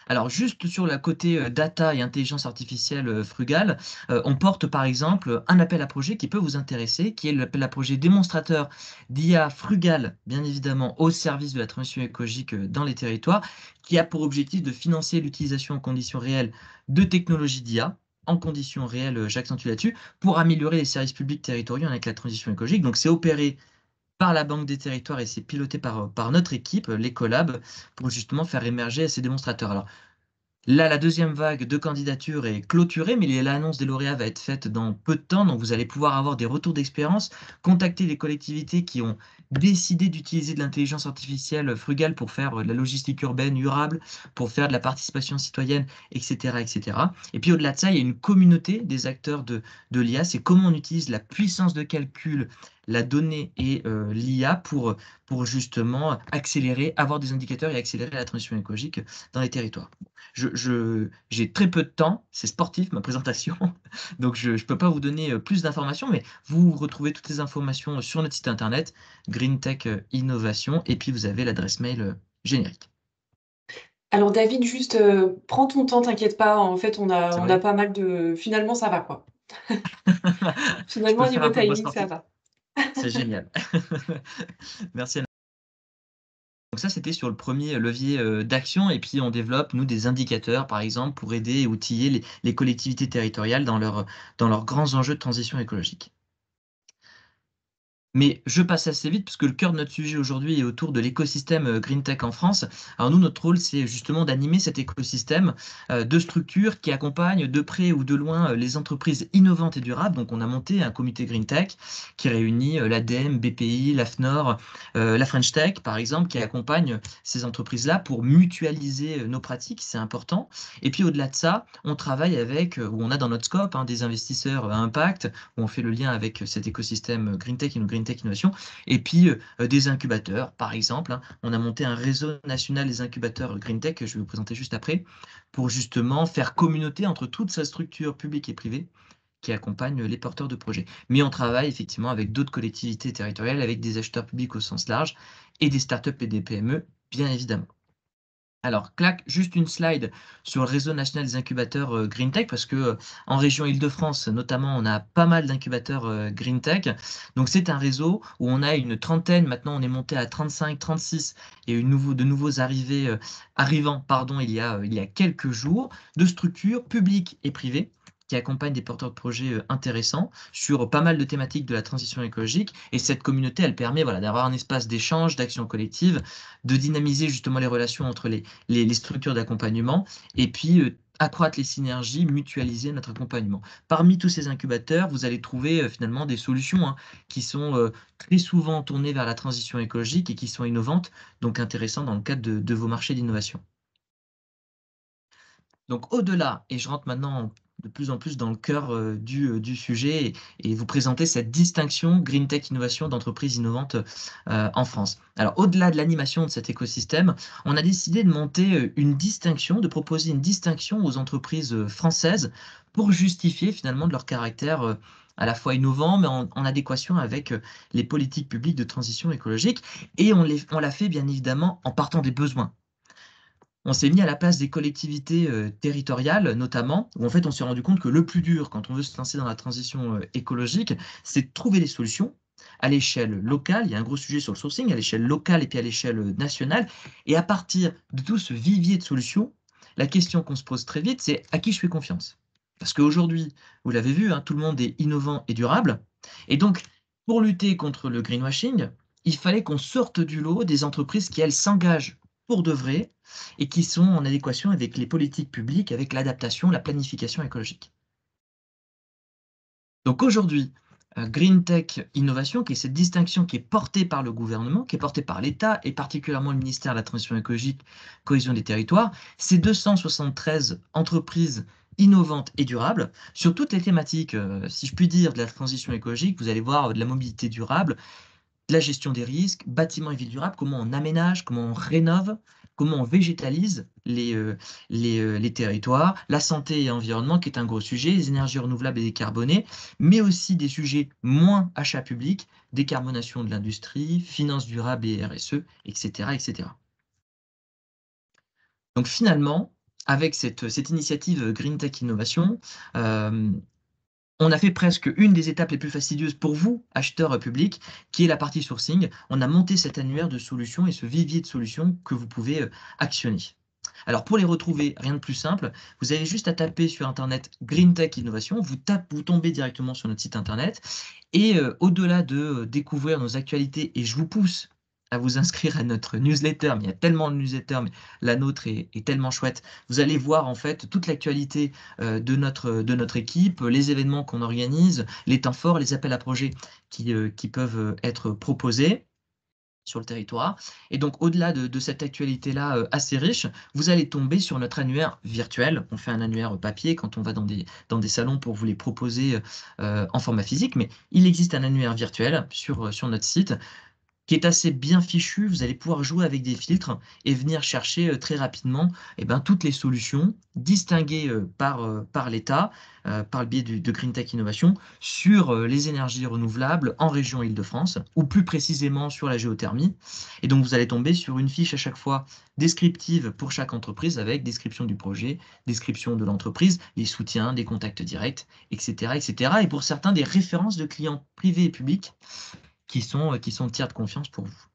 Alors, juste sur la côté data et intelligence artificielle frugale, on porte par exemple un appel à projet qui peut vous intéresser, qui est l'appel à projet démonstrateur d'IA frugale, bien évidemment, au service de la transition écologique dans les territoires, qui a pour objectif de financer l'utilisation en conditions réelles de technologies d'IA, en conditions réelles, j'accentue là-dessus, pour améliorer les services publics territoriaux avec la transition écologique. Donc, c'est opéré par la Banque des Territoires et c'est piloté par notre équipe, l'Ecolab, pour justement faire émerger ces démonstrateurs. Alors, là, la deuxième vague de candidatures est clôturée, mais l'annonce des lauréats va être faite dans peu de temps, donc vous allez pouvoir avoir des retours d'expérience, contacter les collectivités qui ont décidé d'utiliser de l'intelligence artificielle frugale pour faire de la logistique urbaine durable, pour faire de la participation citoyenne, etc., etc. Et puis au-delà de ça, il y a une communauté des acteurs de l'IA, c'est comment on utilise la puissance de calcul, la donnée et l'IA pour justement accélérer, avoir des indicateurs et accélérer la transition écologique dans les territoires. J'ai très peu de temps, c'est sportif ma présentation, donc je ne peux pas vous donner plus d'informations, mais vous retrouvez toutes les informations sur notre site internet, GreenTech Innovation, et puis vous avez l'adresse mail générique. Alors David, juste, prends ton temps, t'inquiète pas, en fait, on C'est a vrai? pas mal de finalement, ça va, quoi. Je Finalement, peux au faire niveau un peu de voix timing, ça sportive? va. C'est génial. Merci. Donc ça, c'était sur le premier levier d'action. Et puis, on développe, nous, des indicateurs, par exemple, pour aider et outiller les collectivités territoriales dans leurs grands enjeux de transition écologique. Mais je passe assez vite parce que le cœur de notre sujet aujourd'hui est autour de l'écosystème GreenTech en France. Alors nous, notre rôle, c'est justement d'animer cet écosystème de structures qui accompagnent de près ou de loin les entreprises innovantes et durables. Donc on a monté un comité GreenTech qui réunit l'ADEME, BPI, l'AFNOR, la French Tech, par exemple, qui accompagne ces entreprises-là pour mutualiser nos pratiques, c'est important. Et puis au-delà de ça, on travaille avec, ou on a dans notre scope, des investisseurs à impact, où on fait le lien avec cet écosystème GreenTech et nos GreenTech Innovation, et puis des incubateurs, par exemple. On a monté un réseau national des incubateurs GreenTech, que je vais vous présenter juste après, pour justement faire communauté entre toutes ces structures publiques et privées qui accompagnent les porteurs de projets. Mais on travaille effectivement avec d'autres collectivités territoriales, avec des acheteurs publics au sens large, et des startups et des PME, bien évidemment. Alors, clac, juste une slide sur le réseau national des incubateurs Green Tech, parce que en région Île-de-France, notamment, on a pas mal d'incubateurs Green Tech. Donc, c'est un réseau où on a une trentaine, maintenant on est monté à 35, 36, et de nouveaux arrivants, pardon, il y a quelques jours, de structures publiques et privées qui accompagnent des porteurs de projets intéressants sur pas mal de thématiques de la transition écologique. Et cette communauté, elle permet voilà, d'avoir un espace d'échange, d'action collective, de dynamiser justement les relations entre les structures d'accompagnement et puis accroître les synergies, mutualiser notre accompagnement. Parmi tous ces incubateurs, vous allez trouver finalement des solutions qui sont très souvent tournées vers la transition écologique et qui sont innovantes, donc intéressantes dans le cadre de vos marchés d'innovation. Donc au-delà, et je rentre maintenant de plus en plus dans le cœur du sujet et vous présenter cette distinction Green Tech Innovation d'entreprises innovantes en France. Alors au-delà de l'animation de cet écosystème, on a décidé de monter une distinction, de proposer une distinction aux entreprises françaises pour justifier finalement de leur caractère à la fois innovant, mais en adéquation avec les politiques publiques de transition écologique. Et on l'a fait bien évidemment en partant des besoins. On s'est mis à la place des collectivités territoriales, notamment, où en fait on s'est rendu compte que le plus dur quand on veut se lancer dans la transition écologique, c'est de trouver des solutions à l'échelle locale. Il y a un gros sujet sur le sourcing, à l'échelle locale et puis à l'échelle nationale. Et à partir de tout ce vivier de solutions, la question qu'on se pose très vite, c'est à qui je fais confiance? Parce qu'aujourd'hui, vous l'avez vu, tout le monde est innovant et durable. Et donc, pour lutter contre le greenwashing, il fallait qu'on sorte du lot des entreprises qui, elles, s'engagent pour de vrai et qui sont en adéquation avec les politiques publiques, avec l'adaptation, la planification écologique. Donc aujourd'hui, Green Tech Innovation, qui est cette distinction qui est portée par le gouvernement, qui est portée par l'État et particulièrement le ministère de la Transition écologique, cohésion des territoires, c'est 273 entreprises innovantes et durables sur toutes les thématiques, si je puis dire, de la transition écologique. Vous allez voir de la mobilité durable, de la gestion des risques, bâtiments et villes durables, comment on aménage, comment on rénove, comment on végétalise les territoires, la santé et l'environnement qui est un gros sujet, les énergies renouvelables et décarbonées, mais aussi des sujets moins achat public, décarbonation de l'industrie, finances durables et RSE, etc., etc. Donc finalement, avec cette initiative Green Tech Innovation, on a fait presque une des étapes les plus fastidieuses pour vous, acheteurs publics, qui est la partie sourcing. On a monté cet annuaire de solutions et ce vivier de solutions que vous pouvez actionner. Alors pour les retrouver, rien de plus simple, vous avez juste à taper sur Internet Green Tech Innovation, vous tombez directement sur notre site Internet et au-delà de découvrir nos actualités, et je vous pousse à vous inscrire à notre newsletter, mais il y a tellement de newsletters, mais la nôtre est tellement chouette. Vous allez voir en fait toute l'actualité de notre équipe, les événements qu'on organise, les temps forts, les appels à projets qui peuvent être proposés sur le territoire. Et donc, au-delà de cette actualité-là assez riche, vous allez tomber sur notre annuaire virtuel. On fait un annuaire papier quand on va dans des salons pour vous les proposer en format physique, mais il existe un annuaire virtuel sur notre site qui est assez bien fichu. Vous allez pouvoir jouer avec des filtres et venir chercher très rapidement toutes les solutions distinguées par l'État, par le biais de Green Tech Innovation, sur les énergies renouvelables en région Île-de-France, ou plus précisément sur la géothermie. Et donc, vous allez tomber sur une fiche à chaque fois descriptive pour chaque entreprise, avec description du projet, description de l'entreprise, les soutiens, des contacts directs, etc., etc. Et pour certains, des références de clients privés et publics qui sont de tiers de confiance pour vous.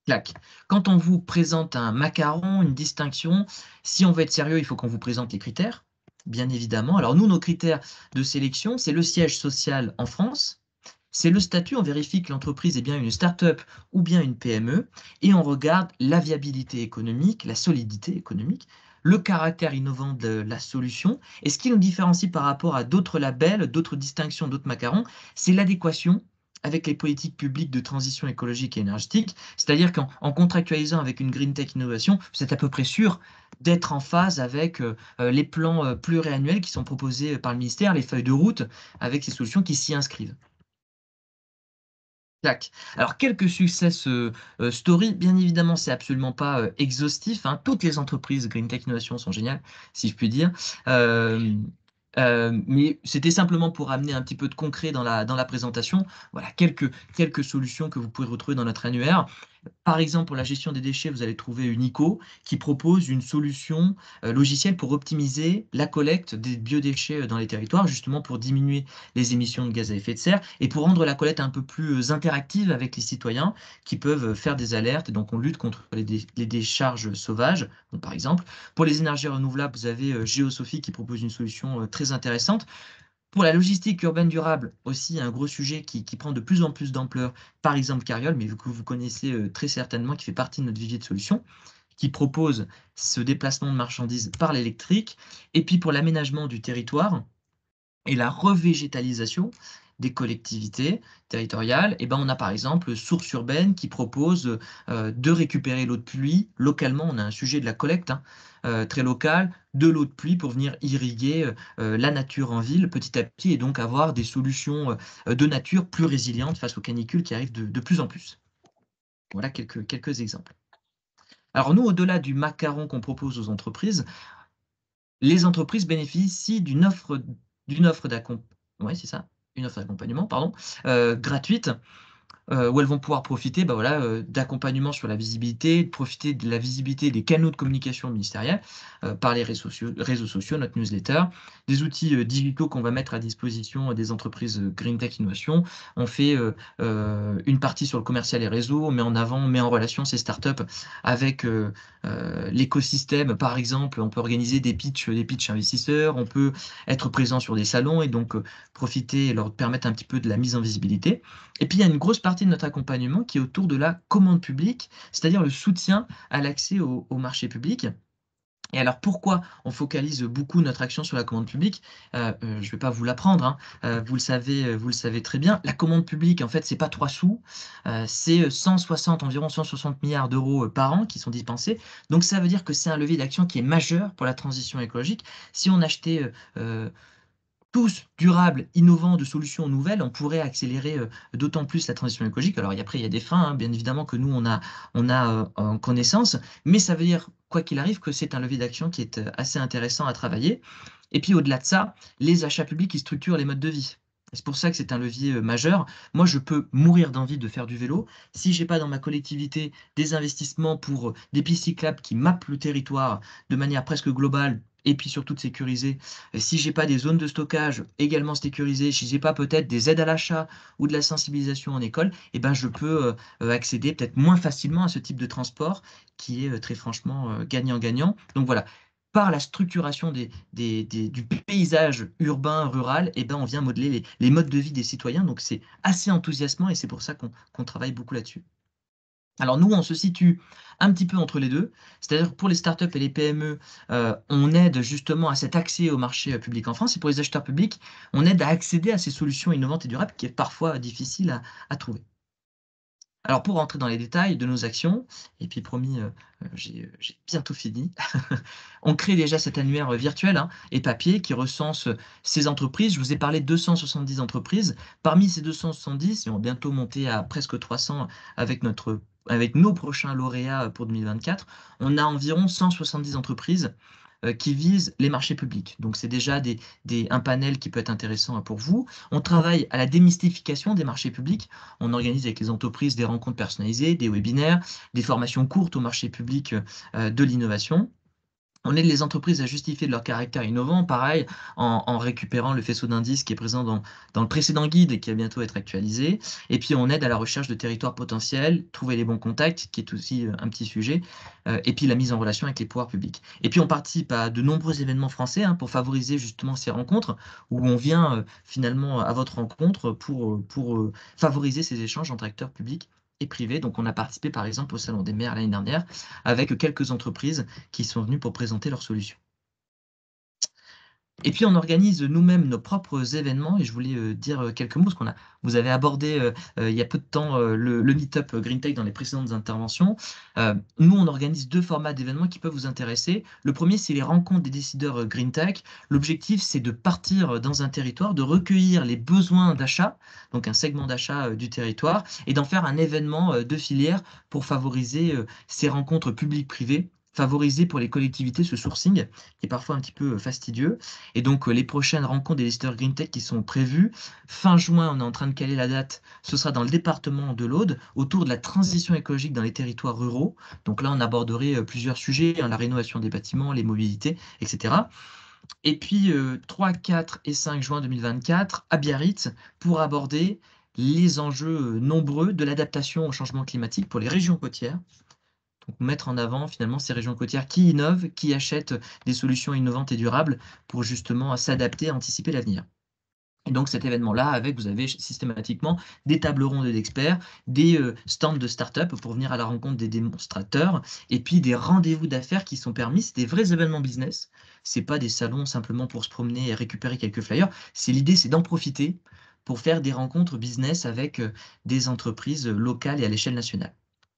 Clac. Quand on vous présente un macaron, une distinction, si on veut être sérieux, il faut qu'on vous présente les critères, bien évidemment. Alors nous, nos critères de sélection, c'est le siège social en France, c'est le statut, on vérifie que l'entreprise est bien une start-up ou bien une PME, et on regarde la viabilité économique, la solidité économique, le caractère innovant de la solution. Et ce qui nous différencie par rapport à d'autres labels, d'autres distinctions, d'autres macarons, c'est l'adéquation avec les politiques publiques de transition écologique et énergétique, c'est-à-dire qu'en contractualisant avec une Green Tech Innovation, vous êtes à peu près sûr d'être en phase avec les plans pluriannuels qui sont proposés par le ministère, les feuilles de route, avec ces solutions qui s'y inscrivent. Tac. Alors, quelques success stories, bien évidemment, c'est absolument pas exhaustif. Toutes les entreprises Green Tech Innovation sont géniales, si je puis dire. Mais c'était simplement pour amener un petit peu de concret dans la présentation. Voilà, quelques solutions que vous pouvez retrouver dans notre annuaire. Par exemple, pour la gestion des déchets, vous allez trouver Unico qui propose une solution logicielle pour optimiser la collecte des biodéchets dans les territoires, justement pour diminuer les émissions de gaz à effet de serre et pour rendre la collecte un peu plus interactive avec les citoyens qui peuvent faire des alertes. Et donc, on lutte contre les décharges sauvages, donc, par exemple. Pour les énergies renouvelables, vous avez Géosophie qui propose une solution très intéressante. Pour la logistique urbaine durable, aussi un gros sujet qui prend de plus en plus d'ampleur, par exemple Cariole, mais que vous connaissez très certainement, qui fait partie de notre vivier de solutions, qui propose ce déplacement de marchandises par l'électrique. Et puis pour l'aménagement du territoire et la revégétalisation des collectivités territoriales, et ben on a par exemple Source Urbaine qui propose de récupérer l'eau de pluie localement. On a un sujet de la collecte très local de l'eau de pluie pour venir irriguer la nature en ville petit à petit et donc avoir des solutions de nature plus résilientes face aux canicules qui arrivent de plus en plus. Voilà quelques exemples. Alors nous, au-delà du macaron qu'on propose aux entreprises, les entreprises bénéficient d'une offre d'accompagnement, ouais, c'est ça, une offre d'accompagnement, pardon, gratuite, où elles vont pouvoir profiter d'accompagnement sur la visibilité, de profiter de la visibilité des canaux de communication ministériels par les réseaux sociaux, notre newsletter, des outils digitaux qu'on va mettre à disposition des entreprises Green Tech Innovation. On fait une partie sur le commercial et réseau, on met en relation ces startups avec l'écosystème. Par exemple, on peut organiser des pitchs investisseurs, on peut être présent sur des salons et donc profiter et leur permettre un petit peu de la mise en visibilité. Et puis, il y a une grosse partie de notre accompagnement qui est autour de la commande publique, c'est-à-dire le soutien à l'accès au marché public. Et alors, pourquoi on focalise beaucoup notre action sur la commande publique? Je ne vais pas vous l'apprendre, hein. Vous le savez très bien. La commande publique, en fait, c'est pas 3 sous, c'est environ 160 milliards d'euros par an qui sont dépensés. Donc, ça veut dire que c'est un levier d'action qui est majeur pour la transition écologique. Si on achetait tous durables, innovants, de solutions nouvelles, on pourrait accélérer d'autant plus la transition écologique. Alors après, il y a des freins, hein, bien évidemment, que nous, on a en connaissance, mais ça veut dire, quoi qu'il arrive, que c'est un levier d'action qui est assez intéressant à travailler. Et puis au-delà de ça, les achats publics qui structurent les modes de vie. C'est pour ça que c'est un levier majeur. Moi, je peux mourir d'envie de faire du vélo. Si j'ai pas dans ma collectivité des investissements pour des pistes cyclables qui mappent le territoire de manière presque globale, et puis surtout de sécuriser. Si j'ai pas des zones de stockage également sécurisées, si j'ai pas peut-être des aides à l'achat ou de la sensibilisation en école, eh ben je peux accéder peut-être moins facilement à ce type de transport qui est très franchement gagnant-gagnant. Donc voilà, par la structuration du paysage urbain, rural, eh ben on vient modeler les modes de vie des citoyens. Donc c'est assez enthousiasmant et c'est pour ça qu'on travaille beaucoup là-dessus. Alors nous, on se situe un petit peu entre les deux, c'est-à-dire que pour les startups et les PME, on aide justement à cet accès au marché public en France, et pour les acheteurs publics, on aide à accéder à ces solutions innovantes et durables qui est parfois difficile à trouver. Alors pour rentrer dans les détails de nos actions, et puis promis, j'ai bientôt fini, on crée déjà cet annuaire virtuel et papier qui recense ces entreprises. Je vous ai parlé de 270 entreprises. Parmi ces 270, et on va bientôt monter à presque 300 avec nos prochains lauréats pour 2024, on a environ 170 entreprises qui visent les marchés publics. Donc c'est déjà un panel qui peut être intéressant pour vous. On travaille à la démystification des marchés publics. On organise avec les entreprises des rencontres personnalisées, des webinaires, des formations courtes au marché public de l'innovation. On aide les entreprises à justifier de leur caractère innovant, pareil, en récupérant le faisceau d'indices qui est présent dans le précédent guide et qui va bientôt être actualisé. Et puis, on aide à la recherche de territoires potentiels, trouver les bons contacts, qui est aussi un petit sujet, et puis la mise en relation avec les pouvoirs publics. Et puis, on participe à de nombreux événements français pour favoriser justement ces rencontres, où on vient finalement à votre rencontre pour favoriser ces échanges entre acteurs publics et privés. Donc, on a participé par exemple au Salon des maires l'année dernière avec quelques entreprises qui sont venues pour présenter leurs solutions. Et puis, on organise nous-mêmes nos propres événements, et je voulais dire quelques mots, parce vous avez abordé il y a peu de temps le Meetup Green Tech dans les précédentes interventions. Nous, on organise 2 formats d'événements qui peuvent vous intéresser. Le premier, c'est les rencontres des décideurs Green Tech. L'objectif, c'est de partir dans un territoire, de recueillir les besoins d'achat, donc un segment d'achat du territoire, et d'en faire un événement de filière pour favoriser ces rencontres publiques-privées favoriser pour les collectivités ce sourcing qui est parfois un petit peu fastidieux. Et donc, les prochaines rencontres des listeurs Green Tech qui sont prévues, fin juin, on est en train de caler la date, ce sera dans le département de l'Aude, autour de la transition écologique dans les territoires ruraux. Donc là, on aborderait plusieurs sujets, hein, la rénovation des bâtiments, les mobilités, etc. Et puis, 3, 4 et 5 juin 2024, à Biarritz, pour aborder les enjeux nombreux de l'adaptation au changement climatique pour les régions côtières. Donc, mettre en avant finalement ces régions côtières qui innovent, qui achètent des solutions innovantes et durables pour justement s'adapter, anticiper l'avenir. Et donc cet événement-là, vous avez systématiquement des tables rondes d'experts, des stands de start-up pour venir à la rencontre des démonstrateurs, et puis des rendez-vous d'affaires qui sont permis. C'est des vrais événements business. C'est pas des salons simplement pour se promener et récupérer quelques flyers. L'idée, c'est d'en profiter pour faire des rencontres business avec des entreprises locales et à l'échelle nationale.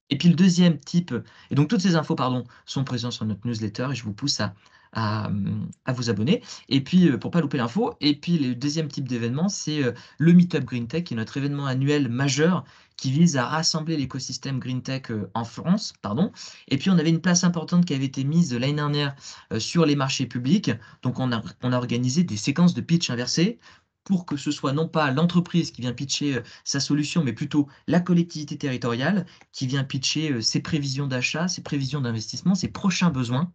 Et puis le deuxième type, et donc toutes ces infos, pardon, sont présentes sur notre newsletter et je vous pousse à vous abonner. Et puis pour pas louper l'info, et puis le deuxième type d'événement, c'est le Meetup Green Tech, qui est notre événement annuel majeur qui vise à rassembler l'écosystème Green Tech en France, pardon. Et puis on avait une place importante qui avait été mise l'année dernière sur les marchés publics. Donc on a organisé des séquences de pitch inversées pour que ce soit non pas l'entreprise qui vient pitcher sa solution, mais plutôt la collectivité territoriale qui vient pitcher ses prévisions d'achat, ses prévisions d'investissement, ses prochains besoins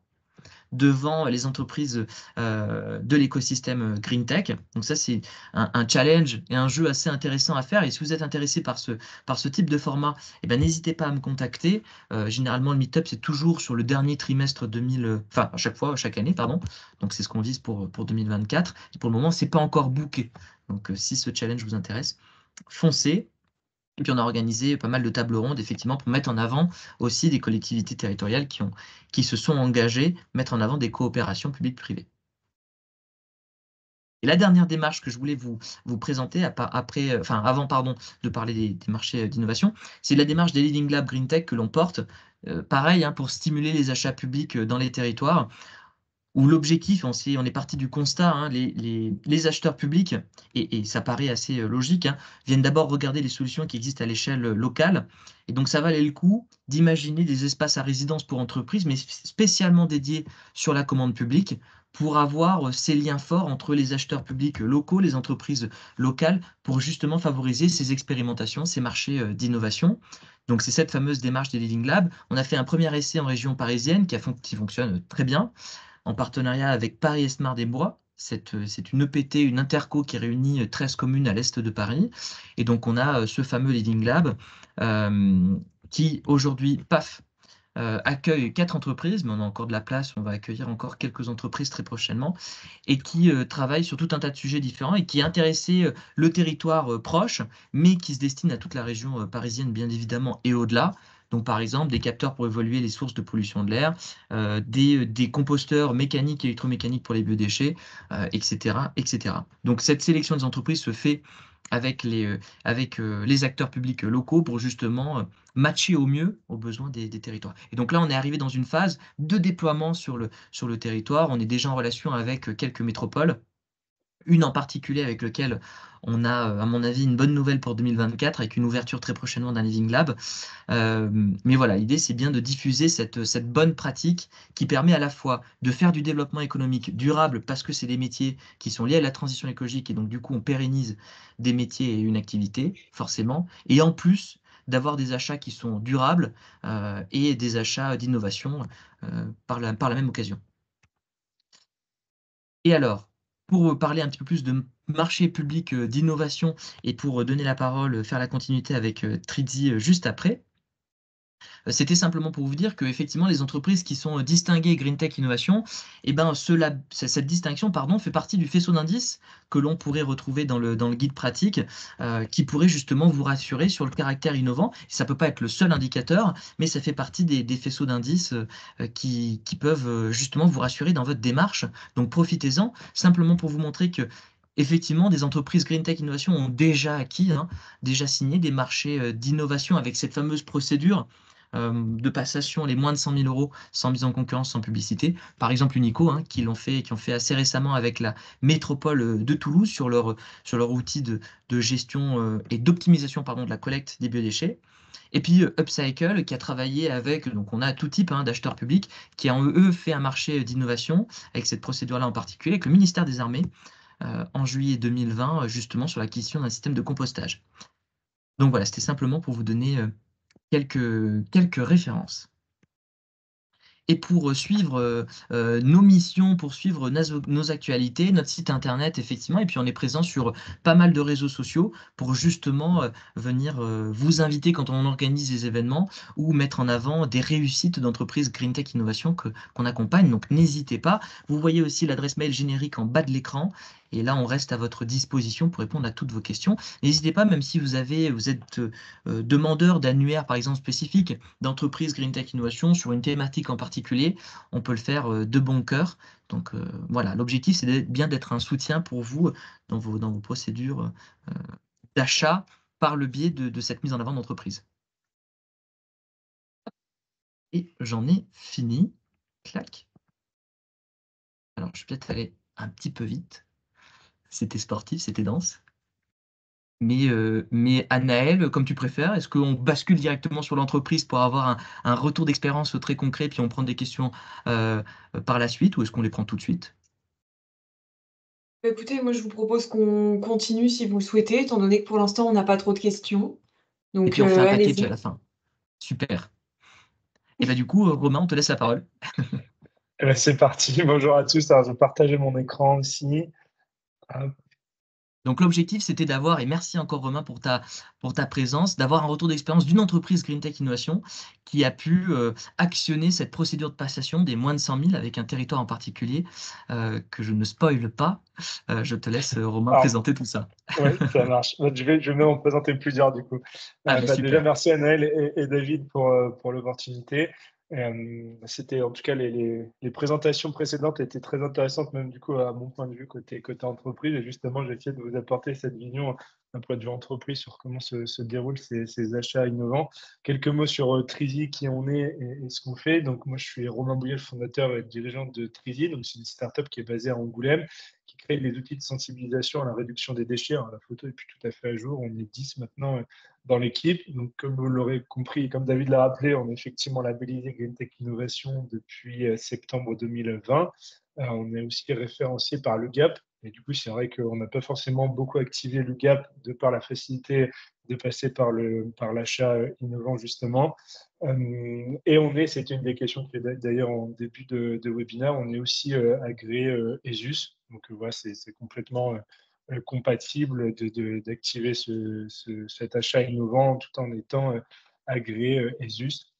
devant les entreprises de l'écosystème Green Tech. Donc ça, c'est un challenge et un jeu assez intéressant à faire. Et si vous êtes intéressé par ce type de format, eh ben, n'hésitez pas à me contacter. Généralement, le Meetup, c'est toujours sur le dernier trimestre 2000, enfin, à chaque année, pardon. Donc c'est ce qu'on vise pour 2024. Et pour le moment, c'est pas encore booké. Donc si ce challenge vous intéresse, foncez. Et puis on a organisé pas mal de tables rondes, effectivement, pour mettre en avant aussi des collectivités territoriales qui se sont engagées, mettre en avant des coopérations publiques-privées. Et la dernière démarche que je voulais vous présenter, avant de parler des marchés d'innovation, c'est la démarche des Leading Lab Green Tech que l'on porte, pareil, hein, pour stimuler les achats publics dans les territoires, où l'objectif, on est parti du constat, hein, les acheteurs publics, et ça paraît assez logique, hein, viennent d'abord regarder les solutions qui existent à l'échelle locale. Et donc, ça valait le coup d'imaginer des espaces à résidence pour entreprises, mais spécialement dédiés sur la commande publique, pour avoir ces liens forts entre les acheteurs publics locaux, les entreprises locales, pour justement favoriser ces expérimentations, ces marchés d'innovation. Donc, c'est cette fameuse démarche des Living Labs. On a fait un premier essai en région parisienne qui fonctionne très bien, en partenariat avec Paris-Esmar-des-Bois. C'est une EPT, une interco qui réunit 13 communes à l'est de Paris. Et donc, on a ce fameux Leading Lab qui, aujourd'hui, accueille 4 entreprises, mais on a encore de la place, on va accueillir encore quelques entreprises très prochainement, et qui travaille sur tout un tas de sujets différents et qui est intéressé le territoire proche, mais qui se destine à toute la région parisienne, bien évidemment, et au-delà. Donc, par exemple, des capteurs pour évaluer les sources de pollution de l'air, des composteurs mécaniques et électromécaniques pour les biodéchets, etc., etc. Donc, cette sélection des entreprises se fait avec les acteurs publics locaux pour justement matcher au mieux aux besoins des territoires. Et donc là, on est arrivé dans une phase de déploiement sur le territoire. On est déjà en relation avec quelques métropoles. Une en particulier avec laquelle on a, à mon avis, une bonne nouvelle pour 2024, avec une ouverture très prochainement d'un Living Lab. Mais voilà, l'idée, c'est bien de diffuser cette bonne pratique qui permet à la fois de faire du développement économique durable, parce que c'est des métiers qui sont liés à la transition écologique, et donc du coup, on pérennise des métiers et une activité, forcément, et en plus d'avoir des achats qui sont durables et des achats d'innovation par la même occasion. Et alors, pour parler un petit peu plus de marché public d'innovation et pour donner la parole, faire la continuité avec Tridzi juste après, c'était simplement pour vous dire que effectivement les entreprises qui sont distinguées Green Tech Innovation, eh ben, cette distinction fait partie du faisceau d'indices que l'on pourrait retrouver dans le guide pratique, qui pourrait justement vous rassurer sur le caractère innovant. Ça ne peut pas être le seul indicateur, mais ça fait partie des faisceaux d'indices qui peuvent justement vous rassurer dans votre démarche. Donc profitez-en, simplement pour vous montrer que effectivement, des entreprises Green Tech Innovation ont déjà acquis, déjà signé des marchés d'innovation avec cette fameuse procédure de passation, les moins de 100 000 euros sans mise en concurrence, sans publicité. Par exemple, Unico, qui ont fait assez récemment avec la métropole de Toulouse sur leur outil de gestion et d'optimisation de la collecte des biodéchets. Et puis Upcycle qui a travaillé avec, donc on a tout type d'acheteurs publics qui ont eux fait un marché d'innovation avec cette procédure-là en particulier, avec le ministère des Armées en juillet 2020, justement sur l'acquisition d'un système de compostage. Donc voilà, c'était simplement pour vous donner quelques références. Et pour suivre nos missions, pour suivre nos actualités, notre site internet, effectivement, et puis on est présent sur pas mal de réseaux sociaux pour justement venir vous inviter quand on organise des événements ou mettre en avant des réussites d'entreprises Green Tech Innovation qu'on accompagne. Donc n'hésitez pas. Vous voyez aussi l'adresse mail générique en bas de l'écran. Et là, on reste à votre disposition pour répondre à toutes vos questions. N'hésitez pas, même si vous êtes demandeur d'annuaires, par exemple, spécifiques d'entreprises Green Tech Innovation sur une thématique en particulier, on peut le faire de bon cœur. Donc voilà, l'objectif, c'est bien d'être un soutien pour vous dans vos procédures d'achat par le biais de cette mise en avant d'entreprise. Et j'en ai fini. Clac. Alors, je vais peut-être aller un petit peu vite. C'était sportif, c'était dense. Mais Anaël, comme tu préfères, est-ce qu'on bascule directement sur l'entreprise pour avoir un retour d'expérience très concret, puis on prend des questions par la suite, ou est-ce qu'on les prend tout de suite? Écoutez, moi je vous propose qu'on continue si vous le souhaitez, étant donné que pour l'instant on n'a pas trop de questions. Et Donc puis on fait un package à allez-y. la fin. Super. Et bah du coup, Romain, on te laisse la parole. Eh ben, c'est parti. Bonjour à tous. Alors, je vais partager mon écran aussi. Hop. Donc l'objectif, c'était d'avoir, et merci encore Romain pour ta présence, d'avoir un retour d'expérience d'une entreprise Green Tech Innovation qui a pu actionner cette procédure de passation des moins de 100 000 avec un territoire en particulier que je ne spoile pas. Je te laisse, Romain, Alors, présenter tout ça. oui, ça marche. Je vais même en présenter plusieurs du coup. Ah, Déjà, super. merci Anaël et David pour l'opportunité. C'était en tout cas les présentations précédentes étaient très intéressantes, même du coup à mon point de vue côté entreprise. Et justement, j'ai essayé de vous apporter cette vision d'un point de vue entreprise sur comment se déroulent ces achats innovants. Quelques mots sur Trizy, qui on est et ce qu'on fait. Donc moi, je suis Romain Bouillet, le fondateur et dirigeant de Trizy. Donc c'est une startup qui est basée à Angoulême, qui crée des outils de sensibilisation à la réduction des déchets. Alors, la photo est plus tout à fait à jour. On est 10 maintenant dans l'équipe. Donc, comme vous l'aurez compris, comme David l'a rappelé, on est effectivement labellisé Green Tech Innovation depuis septembre 2020. On est aussi référencé par le GAP. Et du coup, c'est vrai qu'on n'a pas forcément beaucoup activé le GAP de par la facilité de passer par l'achat innovant, justement. Et c'était une des questions qui est d'ailleurs en début de webinaire, on est aussi agréé ESUS. Donc voilà, c'est complètement compatible d'activer cet achat innovant tout en étant agréé ESUS.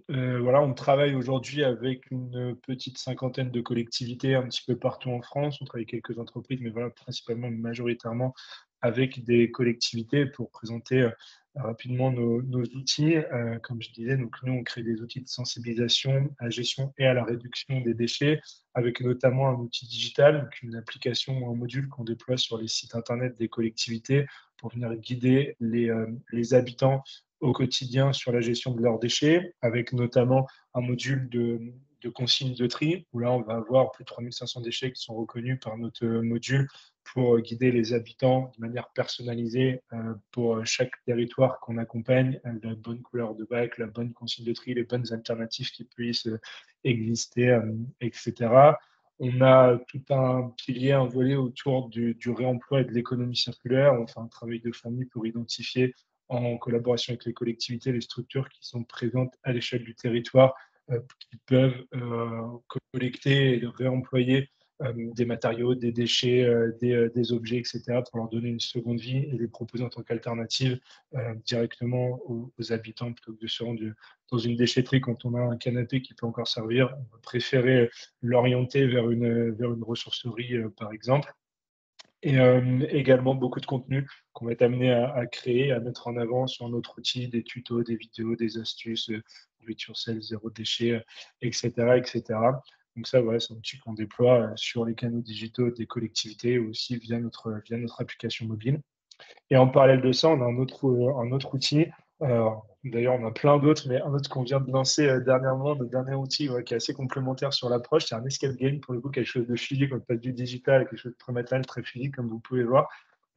Voilà, on travaille aujourd'hui avec une petite cinquantaine de collectivités un petit peu partout en France. On travaille avec quelques entreprises, mais voilà, principalement, majoritairement avec des collectivités pour présenter rapidement nos outils. Comme je disais, donc nous, on crée des outils de sensibilisation à la gestion et à la réduction des déchets, avec notamment un outil digital, donc une application ou un module qu'on déploie sur les sites internet des collectivités pour venir guider les habitants au quotidien sur la gestion de leurs déchets, avec notamment un module de consigne de tri, où là, on va avoir plus de 3500 déchets qui sont reconnus par notre module pour guider les habitants de manière personnalisée pour chaque territoire qu'on accompagne, la bonne couleur de bac, la bonne consigne de tri, les bonnes alternatives qui puissent exister, etc. On a tout un pilier, un volet autour du réemploi et de l'économie circulaire. On fait un travail de fourmi pour identifier, en collaboration avec les collectivités, les structures qui sont présentes à l'échelle du territoire, qui peuvent collecter et réemployer des matériaux, des déchets, des objets, etc., pour leur donner une seconde vie et les proposer en tant qu'alternative directement aux habitants, plutôt que de se rendre dans une déchetterie quand on a un canapé qui peut encore servir. On va préférer l'orienter vers une ressourcerie, par exemple. Et également beaucoup de contenu qu'on va être amené à créer, à mettre en avant sur notre outil, des tutos, des vidéos, des astuces, do it yourself, zéro déchet, etc., etc. Donc ça, voilà, c'est un outil qu'on déploie sur les canaux digitaux des collectivités, ou aussi via notre application mobile. Et en parallèle de ça, on a un autre outil. D'ailleurs, on a plein d'autres, mais un autre qu'on vient de lancer dernièrement, notre dernier outil qui est assez complémentaire sur l'approche, c'est un escape game, pour le coup, quelque chose de physique, on passe du digital à quelque chose de très matériel, très physique, comme vous pouvez voir.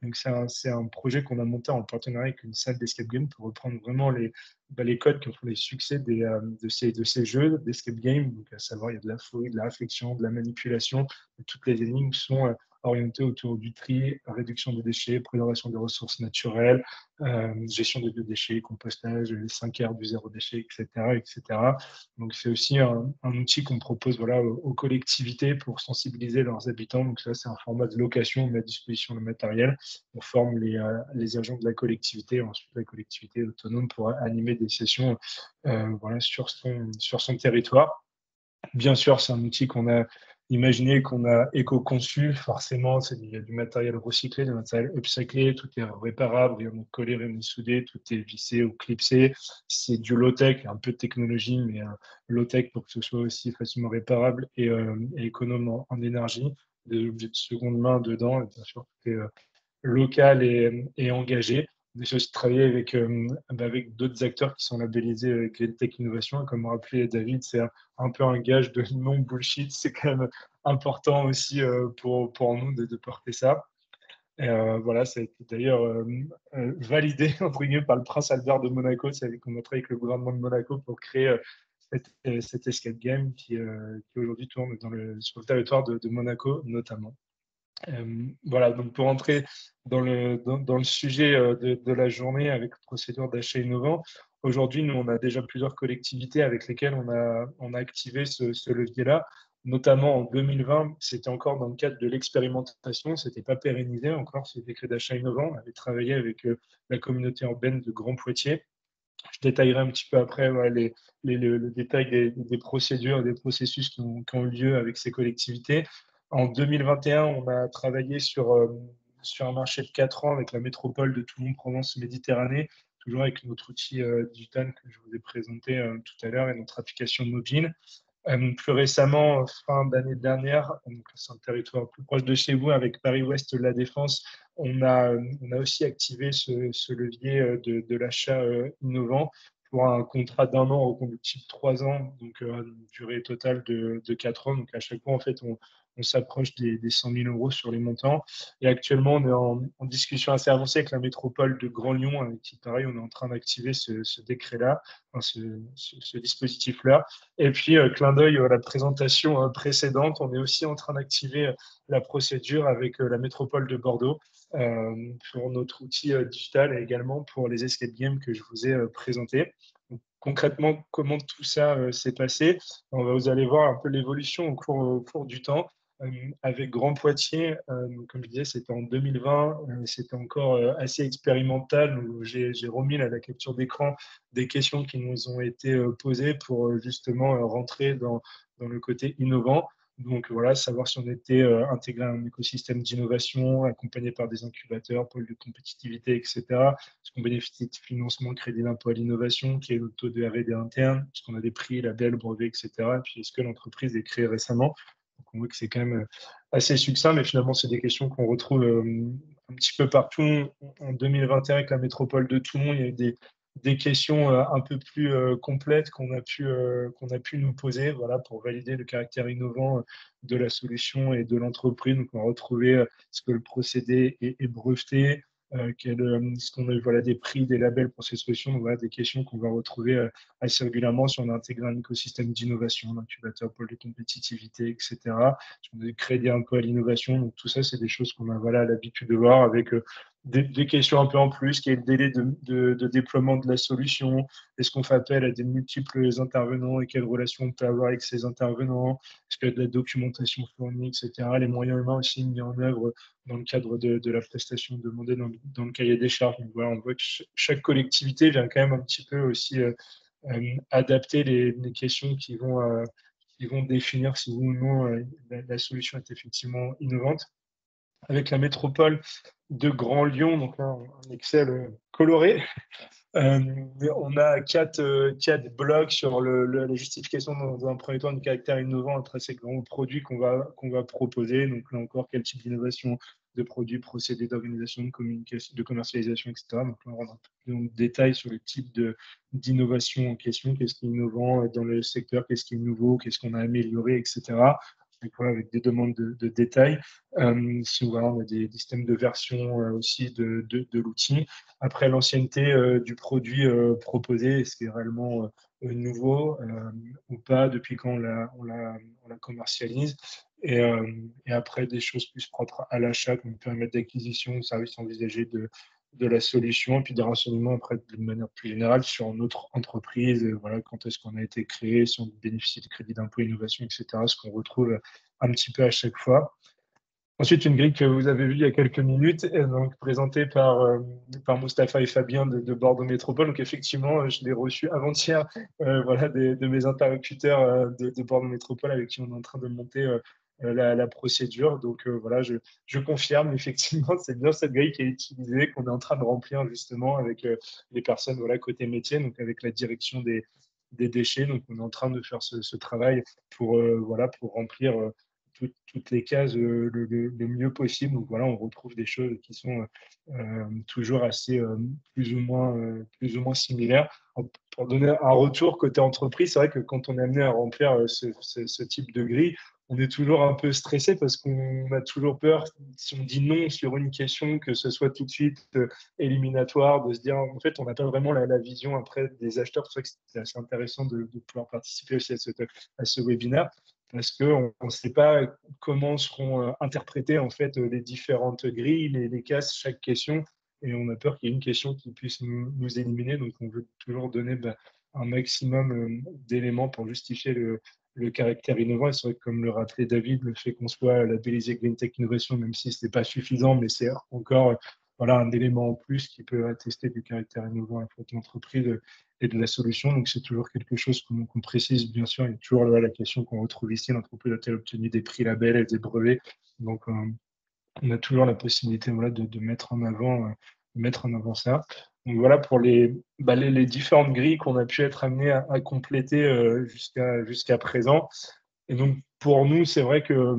Donc, c'est un projet qu'on a monté en partenariat avec une salle d'escape game pour reprendre vraiment les codes qui ont fait les succès de ces jeux d'escape game. Donc, à savoir, il y a de la fouille, de la réflexion, de la manipulation. Et toutes les énigmes sont orientées autour du tri, réduction des déchets, préservation des ressources naturelles, gestion des biodéchets, compostage, les 5 R du zéro déchet, etc., etc. Donc, c'est aussi un outil qu'on propose voilà, aux collectivités pour sensibiliser leurs habitants. Donc, ça, c'est un format de location. On met à disposition le matériel. On forme les agents de la collectivité. Ensuite, la collectivité est autonome pour animer des sessions voilà, sur son territoire. Bien sûr, c'est un outil qu'on a imaginé, qu'on a éco-conçu. Forcément, il y a du matériel recyclé, du matériel upcyclé, tout est réparable, rien n'est collé, rien n'est soudé, tout est vissé ou clipsé. C'est du low-tech, un peu de technologie, mais low-tech pour que ce soit aussi facilement réparable et économe en énergie. Des objets de seconde main dedans, et bien sûr, tout est local et engagé. On essaie aussi de travailler avec d'autres acteurs qui sont labellisés Green Tech Innovation. Et comme rappelé David, c'est un peu un gage de non-bullshit. C'est quand même important aussi pour nous de porter ça. Et voilà, ça a été d'ailleurs validé entre guillemets, par le prince Albert de Monaco. C'est qu'on a travaillé avec le gouvernement de Monaco pour créer cet escape game qui aujourd'hui tourne sur le territoire de Monaco notamment. Voilà, donc pour entrer dans le sujet de la journée avec procédure d'achat innovant, aujourd'hui, nous, on a déjà plusieurs collectivités avec lesquelles on a activé ce levier-là. Notamment en 2020, c'était encore dans le cadre de l'expérimentation, ce n'était pas pérennisé encore, ce décret d'achat innovant. On avait travaillé avec la communauté urbaine de Grand Poitiers. Je détaillerai un petit peu après voilà, le détail des procédures et des processus qui ont eu lieu avec ces collectivités. En 2021, on a travaillé sur un marché de 4 ans avec la métropole de Toulon-Provence-Méditerranée, toujours avec notre outil digital que je vous ai présenté tout à l'heure et notre application mobile. Plus récemment, fin d'année dernière, c'est un territoire plus proche de chez vous, avec Paris-Ouest La Défense, on a aussi activé ce levier de l'achat innovant pour un contrat d'1 an reconductible 3 ans, donc une durée totale de 4 ans. Donc à chaque fois, en fait, on s'approche des 100 000 euros sur les montants. Et actuellement, on est en discussion assez avancée avec la métropole de Grand Lyon, avec qui, pareil, on est en train d'activer ce décret-là, enfin, ce dispositif-là. Et puis, clin d'œil à la présentation précédente, on est aussi en train d'activer la procédure avec la métropole de Bordeaux pour notre outil digital et également pour les escape games que je vous ai présentés. Donc, concrètement, comment tout ça s'est passé? Vous allez voir un peu l'évolution au cours du temps. Avec Grand Poitiers, comme je disais, c'était en 2020, c'était encore assez expérimental. J'ai remis la capture d'écran des questions qui nous ont été posées pour justement rentrer dans le côté innovant. Donc voilà, savoir si on était intégré à un écosystème d'innovation, accompagné par des incubateurs, pôles de compétitivité, etc. Est-ce qu'on bénéficie de financement, crédit d'impôt à l'innovation, qui est le taux de R&D interne, est-ce qu'on a des prix, labels, brevets, etc. Et puis est-ce que l'entreprise est créée récemment? Donc on voit que c'est quand même assez succinct, mais finalement, c'est des questions qu'on retrouve un petit peu partout. En 2021, avec la métropole de Toulon, il y a eu des questions un peu plus complètes qu'on a pu nous poser voilà, pour valider le caractère innovant de la solution et de l'entreprise. Donc, on a retrouvé ce que le procédé est breveté, ce qu'on a voilà, des prix, des labels pour ces solutions. Donc, voilà, des questions qu'on va retrouver assez régulièrement si on a intégré un écosystème d'innovation, l'incubateur, pôle de compétitivité, etc. Si on a créé un peu à l'innovation. Donc, tout ça, c'est des choses qu'on a voilà, l'habitude de voir avec des questions un peu en plus, qui est le délai de déploiement de la solution, est-ce qu'on fait appel à des multiples intervenants et quelles relations on peut avoir avec ces intervenants, est-ce qu'il y a de la documentation fournie, etc. Les moyens humains aussi mis en œuvre dans le cadre de la prestation demandée dans le cahier des charges. Donc voilà, on voit que chaque collectivité vient quand même un petit peu aussi adapter les questions qui vont définir si oui ou non la solution est effectivement innovante. Avec la métropole de Grand Lyon, donc là, un Excel coloré. On a quatre blocs sur la justification dans un premier temps du caractère innovant intrinsèque au produit qu'on va proposer. Donc là encore, quel type d'innovation de produits, procédés d'organisation, de communication, de commercialisation, etc. Donc là, on rentre un peu plus dans le détail sur le type d'innovation en question, qu'est-ce qui est innovant dans le secteur, qu'est-ce qui est nouveau, qu'est-ce qu'on a amélioré, etc. chaque fois avec des demandes de détails. Si voilà, on a des systèmes de version aussi de l'outil. Après, l'ancienneté du produit proposé, est-ce qu'il est réellement nouveau ou pas, depuis quand on la commercialise. Et après, des choses plus propres à l'achat, comme le périmètre d'acquisition, services envisagés de la solution, et puis des renseignements après de manière plus générale sur notre entreprise, voilà, quand est-ce qu'on a été créé, si on bénéficie de crédit d'impôt, innovation, etc., ce qu'on retrouve un petit peu à chaque fois. Ensuite, une grille que vous avez vue il y a quelques minutes, donc présentée par Mustapha et Fabien de Bordeaux Métropole. Donc effectivement, je l'ai reçu avant-hier, voilà, de mes interlocuteurs de Bordeaux Métropole avec qui on est en train de monter la procédure. Donc voilà, je confirme, effectivement, c'est bien cette grille qui est utilisée, qu'on est en train de remplir justement avec les personnes, voilà, côté métier, donc avec la direction des déchets. Donc on est en train de faire ce travail voilà, pour remplir toutes les cases le mieux possible. Donc voilà, on retrouve des choses qui sont toujours assez plus ou moins similaires. Pour donner un retour côté entreprise, c'est vrai que quand on est amené à remplir ce type de grille, on est toujours un peu stressé parce qu'on a toujours peur, si on dit non sur une question, que ce soit tout de suite éliminatoire, de se dire en fait on n'a pas vraiment la vision après des acheteurs. C'est vrai que c'est assez intéressant de pouvoir participer aussi à ce webinaire, parce qu'on ne sait pas comment seront interprétées en fait les différentes grilles, les cases, chaque question, et on a peur qu'il y ait une question qui puisse nous éliminer. Donc on veut toujours donner un maximum d'éléments pour justifier le caractère innovant. Et c'est vrai que, comme le rappelait David, le fait qu'on soit labellisé Green Tech Innovation, même si ce n'est pas suffisant, mais c'est encore voilà, un élément en plus qui peut attester du caractère innovant à l'entreprise et de la solution. Donc, c'est toujours quelque chose qu'on précise, bien sûr. Il y a toujours la question qu'on retrouve ici, l'entreprise a-t-elle obtenu des prix labels et des brevets. Donc, on a toujours la possibilité, voilà, de mettre en avant ça. Donc voilà pour les différentes grilles qu'on a pu être amené à compléter jusqu'à présent. Et donc pour nous, c'est vrai que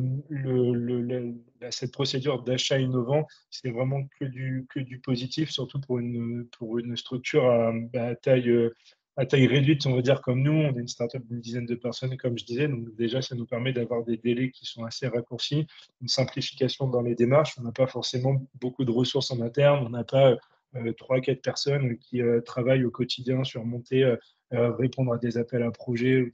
cette procédure d'achat innovant, c'est vraiment que du positif, surtout pour une structure à taille réduite, on va dire, comme nous. On est une startup d'une dizaine de personnes, comme je disais. Donc déjà, ça nous permet d'avoir des délais qui sont assez raccourcis, une simplification dans les démarches. On n'a pas forcément beaucoup de ressources en interne. On n'a pas 3-4 personnes qui travaillent au quotidien sur répondre à des appels à projets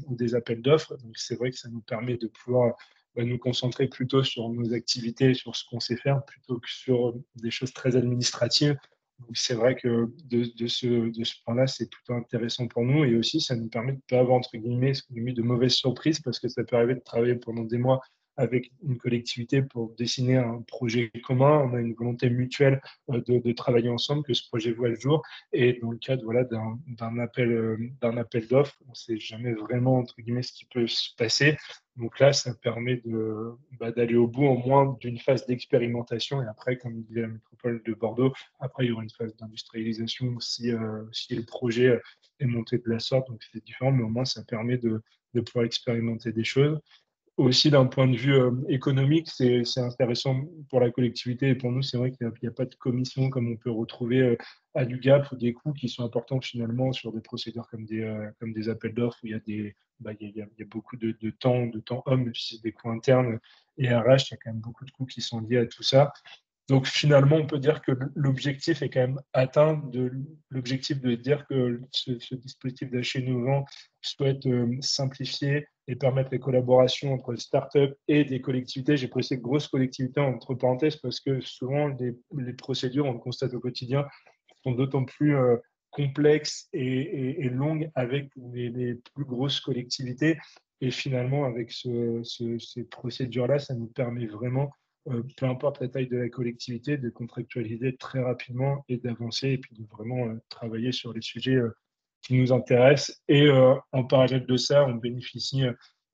ou des appels d'offres. Donc c'est vrai que ça nous permet de pouvoir nous concentrer plutôt sur nos activités, sur ce qu'on sait faire, plutôt que sur des choses très administratives. Donc c'est vrai que de ce point-là, c'est plutôt intéressant pour nous. Et aussi, ça nous permet de ne pas avoir, entre guillemets, de mauvaises surprises, parce que ça peut arriver de travailler pendant des mois avec une collectivité pour dessiner un projet commun. On a une volonté mutuelle de travailler ensemble, que ce projet voit le jour. Et dans le cadre, voilà, d'un appel d'offres, on ne sait jamais vraiment, entre guillemets, ce qui peut se passer. Donc là, ça permet d'aller au bout au moins d'une phase d'expérimentation. Et après, comme disait la métropole de Bordeaux, après, il y aura une phase d'industrialisation si le projet est monté de la sorte. Donc c'est différent, mais au moins, ça permet de pouvoir expérimenter des choses. Aussi, d'un point de vue économique, c'est intéressant pour la collectivité et pour nous. C'est vrai qu'il n'y a pas de commission comme on peut retrouver à l'UGAP, ou des coûts qui sont importants finalement sur des procédures comme des appels d'offres où il y a beaucoup de temps homme, même si c'est des coûts internes et RH, il y a quand même beaucoup de coûts qui sont liés à tout ça. Donc finalement, on peut dire que l'objectif est quand même atteint, l'objectif de dire que ce dispositif d'achat innovant souhaite simplifier et permettre les collaborations entre startups et des collectivités. J'ai précisé grosses collectivités entre parenthèses parce que souvent les procédures, on le constate au quotidien, sont d'autant plus complexes et longues avec les plus grosses collectivités. Et finalement, avec ces procédures-là, ça nous permet vraiment, peu importe la taille de la collectivité, de contractualiser très rapidement et d'avancer, et puis de vraiment travailler sur les sujets qui nous intéressent. Et en parallèle de ça, on bénéficie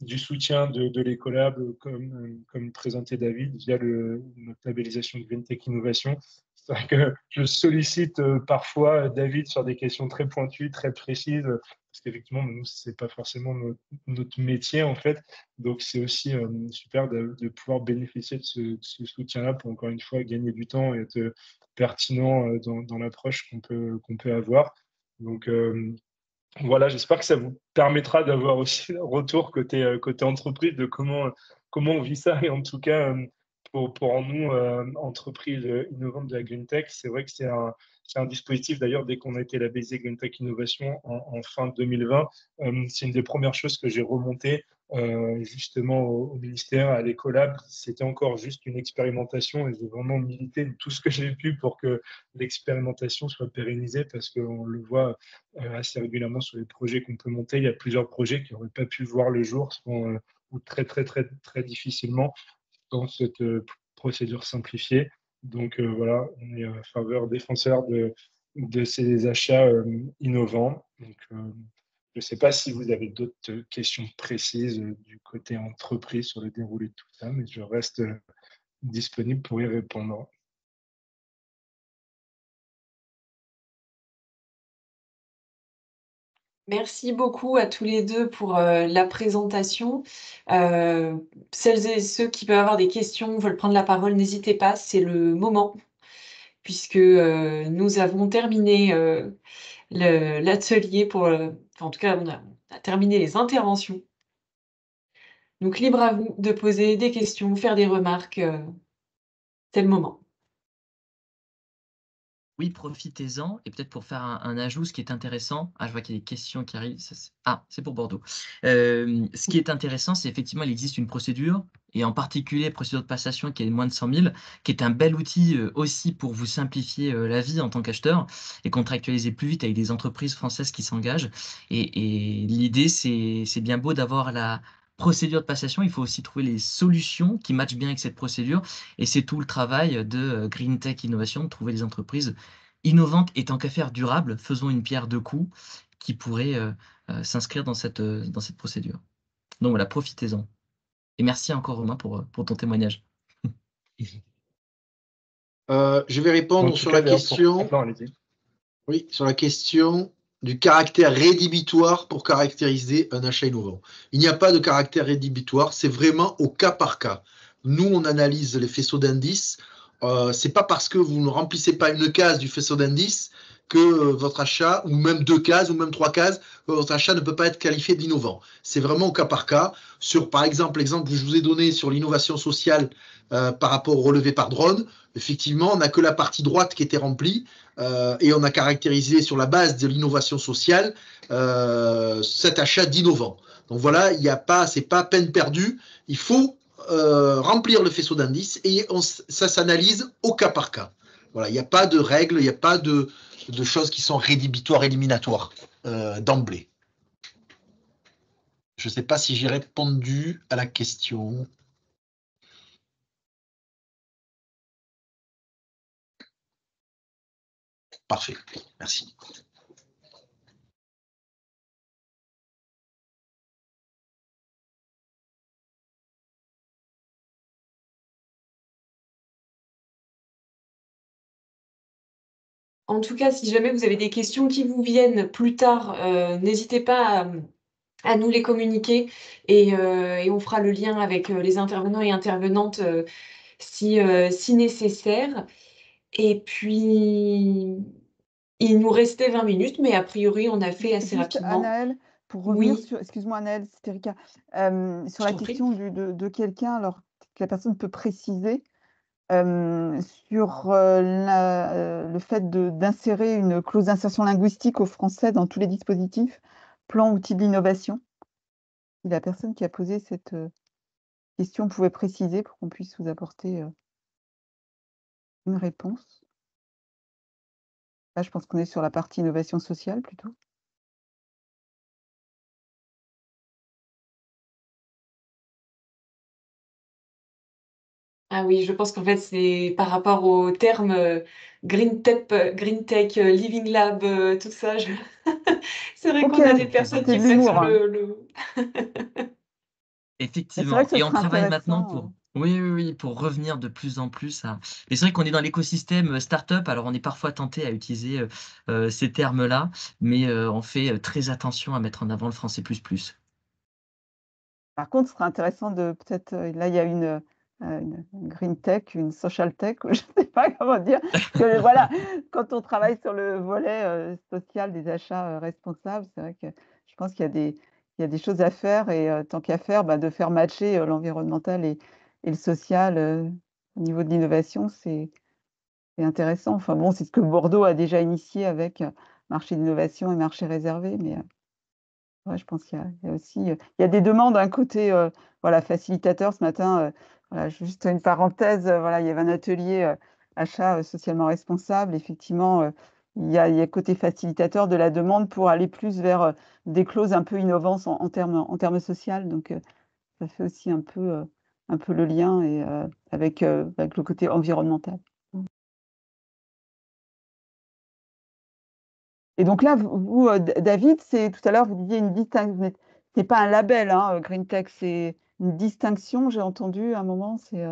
du soutien de l'Ecolab, comme présentait David, via notre labellisation de Green Tech Innovation. C'est vrai que je sollicite parfois David sur des questions très pointues, très précises, parce qu'effectivement, nous, ce n'est pas forcément notre métier, en fait. Donc, c'est aussi super de pouvoir bénéficier de ce soutien-là pour, encore une fois, gagner du temps et être pertinent dans l'approche qu'on peut avoir. Donc, voilà, j'espère que ça vous permettra d'avoir aussi un retour côté entreprise de comment comment on vit ça. Et en tout cas, pour nous, entreprises innovantes de la Green Tech, c'est vrai que c'est un dispositif, d'ailleurs, dès qu'on a été labellisé Green Tech Innovation en fin 2020, c'est une des premières choses que j'ai remontées justement au ministère, à l'Ecolab. C'était encore juste une expérimentation et j'ai vraiment milité de tout ce que j'ai pu pour que l'expérimentation soit pérennisée parce qu'on le voit assez régulièrement sur les projets qu'on peut monter. Il y a plusieurs projets qui n'auraient pas pu voir le jour ou très, très, très, très difficilement dans cette procédure simplifiée. Donc voilà, on est faveur défenseur de ces achats innovants. Donc, je ne sais pas si vous avez d'autres questions précises du côté entreprise sur le déroulé de tout ça, mais je reste disponible pour y répondre. Merci beaucoup à tous les deux pour la présentation. Celles et ceux qui peuvent avoir des questions, veulent prendre la parole, n'hésitez pas, c'est le moment, puisque nous avons terminé l'atelier en tout cas, on a terminé les interventions. Donc, libre à vous de poser des questions, faire des remarques. C'est le moment. Oui, profitez-en. Et peut-être pour faire un ajout, ce qui est intéressant, je vois qu'il y a des questions qui arrivent. C'est pour Bordeaux. Ce qui est intéressant, c'est effectivement, il existe une procédure, et en particulier la procédure de passation qui est de moins de 100 000, qui est un bel outil aussi pour vous simplifier la vie en tant qu'acheteur et contractualiser plus vite avec des entreprises françaises qui s'engagent. Et l'idée, c'est bien beau d'avoir la procédure de passation, il faut aussi trouver les solutions qui matchent bien avec cette procédure. Et c'est tout le travail de Green Tech Innovation, de trouver les entreprises innovantes et tant qu'à faire durables, faisons une pierre deux coups qui pourrait s'inscrire dans cette procédure. Donc voilà, profitez-en. Et merci encore Romain pour ton témoignage. Je vais répondre sur la question. Non, allez-y. Oui, sur la question du caractère rédhibitoire pour caractériser un achat innovant. Il n'y a pas de caractère rédhibitoire, c'est vraiment au cas par cas. Nous, on analyse les faisceaux d'indices. C'est pas parce que vous ne remplissez pas une case du faisceau d'indices que votre achat, ou même 2 cases, ou même 3 cases, votre achat ne peut pas être qualifié d'innovant. C'est vraiment au cas par cas. Sur, par exemple, l'exemple que je vous ai donné sur l'innovation sociale par rapport au relevé par drone, effectivement, on n'a que la partie droite qui était remplie. Et on a caractérisé sur la base de l'innovation sociale cet achat d'innovant. Donc voilà, c'est pas peine perdue. Il faut remplir le faisceau d'indices et ça s'analyse au cas par cas. Voilà, il n'y a pas de règles, il n'y a pas de choses qui sont rédhibitoires, éliminatoires d'emblée. Je ne sais pas si j'ai répondu à la question. Parfait, merci. En tout cas, si jamais vous avez des questions qui vous viennent plus tard, n'hésitez pas à nous les communiquer et on fera le lien avec les intervenants et intervenantes si nécessaire. Et puis, il nous restait 20 minutes, mais a priori, on a fait assez Juste, rapidement. Anaëlle, pour revenir Oui, sur, excuse-moi Anaëlle, c'était Erika, sur je la t'en prie. question de quelqu'un, alors que la personne peut préciser sur le fait d'insérer une clause d'insertion linguistique au français dans tous les dispositifs, plan, outils d'innovation. Si la personne qui a posé cette question pouvait préciser pour qu'on puisse vous apporter une réponse. Là, je pense qu'on est sur la partie innovation sociale plutôt. Ah oui, je pense qu'en fait, c'est par rapport au terme Green Tech, Living Lab, tout ça. C'est vrai Ok, qu'on a des personnes c'était qui de prennent l'humour, sur hein. C'est vrai Effectivement. que ce Et on serait travaille maintenant intéressant. oui, pour revenir de plus en plus à. Et c'est vrai qu'on est dans l'écosystème startup, alors on est parfois tenté à utiliser ces termes-là, mais on fait très attention à mettre en avant le français plus plus. Par contre, ce serait intéressant de peut-être, là, il y a une green tech, une social tech, ou je ne sais pas comment dire. Parce que voilà, quand on travaille sur le volet social des achats responsables, c'est vrai que je pense qu'il y y a des choses à faire et tant qu'à faire, de faire matcher l'environnemental et le social au niveau de l'innovation, c'est intéressant. Enfin bon, c'est ce que Bordeaux a déjà initié avec marché d'innovation et marché réservé, mais ouais, je pense qu'il y a aussi, il y a des demandes, un côté, voilà, facilitateur. Ce matin, voilà, juste une parenthèse, voilà, il y avait un atelier, achat, socialement responsable. Effectivement, il y a côté facilitateur de la demande pour aller plus vers, des clauses un peu innovantes en termes social. Donc, ça fait aussi un peu le lien et avec le côté environnemental. Et donc là, vous, David, c'est tout à l'heure, vous disiez une distinction. C'est pas un label, hein, Green Tech, c'est une distinction, j'ai entendu à un moment. C'est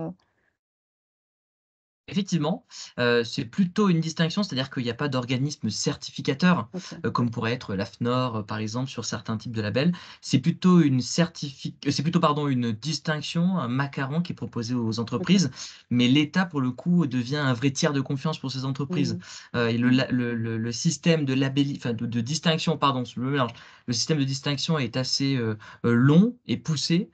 Effectivement, c'est plutôt une distinction, c'est-à-dire qu'il n'y a pas d'organisme certificateur, OK. comme pourrait être l'AFNOR, par exemple, sur certains types de labels. C'est plutôt une une distinction, un macaron qui est proposé aux entreprises, mais l'État, pour le coup, devient un vrai tiers de confiance pour ces entreprises. Et le système de de distinction, pardon, je me mélange. Le système de distinction est assez long et poussé.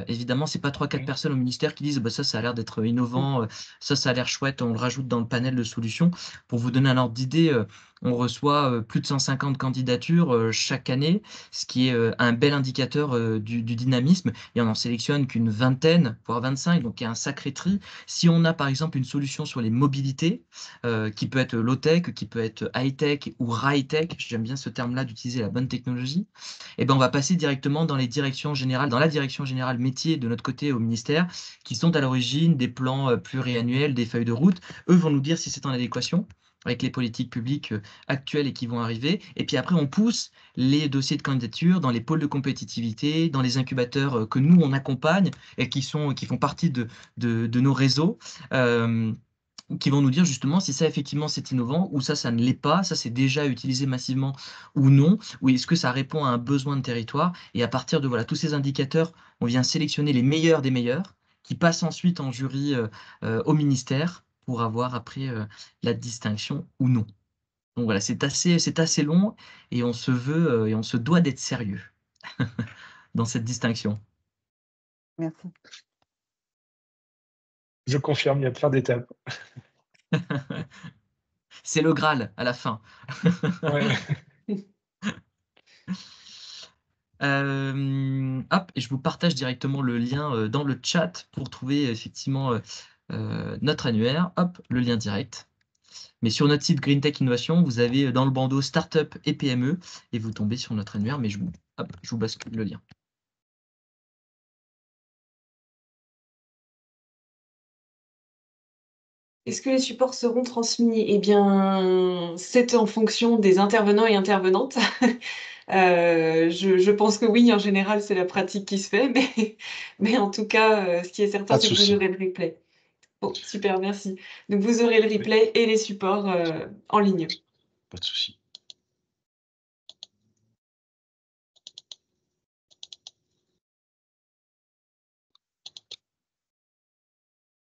Évidemment, c'est pas 3-4 personnes au ministère qui disent ça a l'air d'être innovant, ça a l'air chouette, on le rajoute dans le panel de solutions. Pour vous donner un ordre d'idée, on reçoit plus de 150 candidatures chaque année, ce qui est un bel indicateur du dynamisme, et on n'en sélectionne qu'une vingtaine, voire 25, donc il y a un sacré tri. Si on a par exemple une solution sur les mobilités, qui peut être low-tech, qui peut être high-tech ou high-tech, j'aime bien ce terme-là d'utiliser la bonne technologie, et ben on va passer directement dans la direction générale métier de notre côté au ministère, qui sont à l'origine des plans pluriannuels, des feuilles de route. Eux vont nous dire si c'est en adéquation avec les politiques publiques actuelles et qui vont arriver. Et puis après, on pousse les dossiers de candidature dans les pôles de compétitivité, dans les incubateurs que nous, on accompagne et qui font partie de nos réseaux. Qui vont nous dire justement si ça effectivement c'est innovant ou ça ne l'est pas, ça c'est déjà utilisé massivement ou non, ou est-ce que ça répond à un besoin de territoire. Et à partir de voilà, tous ces indicateurs, on vient sélectionner les meilleurs des meilleurs qui passent ensuite en jury au ministère pour avoir après la distinction ou non. Donc voilà, c'est assez long et on se veut et on se doit d'être sérieux dans cette distinction. Merci. Je confirme, il y a plein d'étapes. C'est le Graal à la fin. Ouais. Hop, et je vous partage directement le lien dans le chat pour trouver effectivement notre annuaire. Hop, le lien direct. Mais sur notre site Green Tech Innovation, vous avez dans le bandeau Startup et PME et vous tombez sur notre annuaire, mais je vous bascule le lien. Est-ce que les supports seront transmis? Eh bien, c'est en fonction des intervenants et intervenantes. Je pense que oui, en général, c'est la pratique qui se fait, mais en tout cas, ce qui est certain, Pas de c'est que vous souci. aurez le replay. Bon, super, merci. Donc, vous aurez le replay et les supports en ligne. Pas de souci.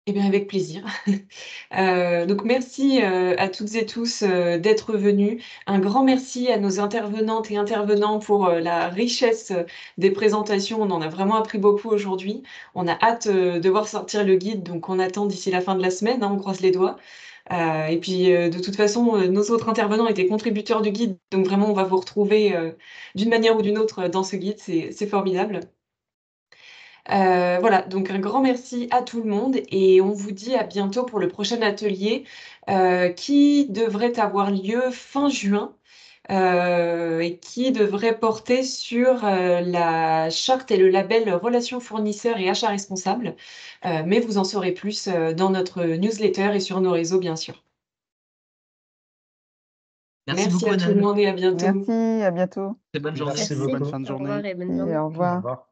Eh bien, avec plaisir. Donc merci, à toutes et tous, d'être venus. Un grand merci à nos intervenantes et intervenants pour, la richesse, des présentations. On en a vraiment appris beaucoup aujourd'hui. On a hâte, de voir sortir le guide, donc on attend d'ici la fin de la semaine, hein, on croise les doigts. Et puis, de toute façon, nos autres intervenants étaient contributeurs du guide, donc vraiment on va vous retrouver, d'une manière ou d'une autre, dans ce guide, c'est formidable. Voilà, donc un grand merci à tout le monde et on vous dit à bientôt pour le prochain atelier, qui devrait avoir lieu fin juin, et qui devrait porter sur, la charte et le label relations fournisseurs et achats responsables. Mais vous en saurez plus, dans notre newsletter et sur nos réseaux, bien sûr. Merci Merci beaucoup, à tout le Anne. monde et à bientôt. Merci, à bientôt. Très bonne journée. Merci Bonne beaucoup. fin de Au journée. revoir et bonne Et journée. au Au revoir. revoir.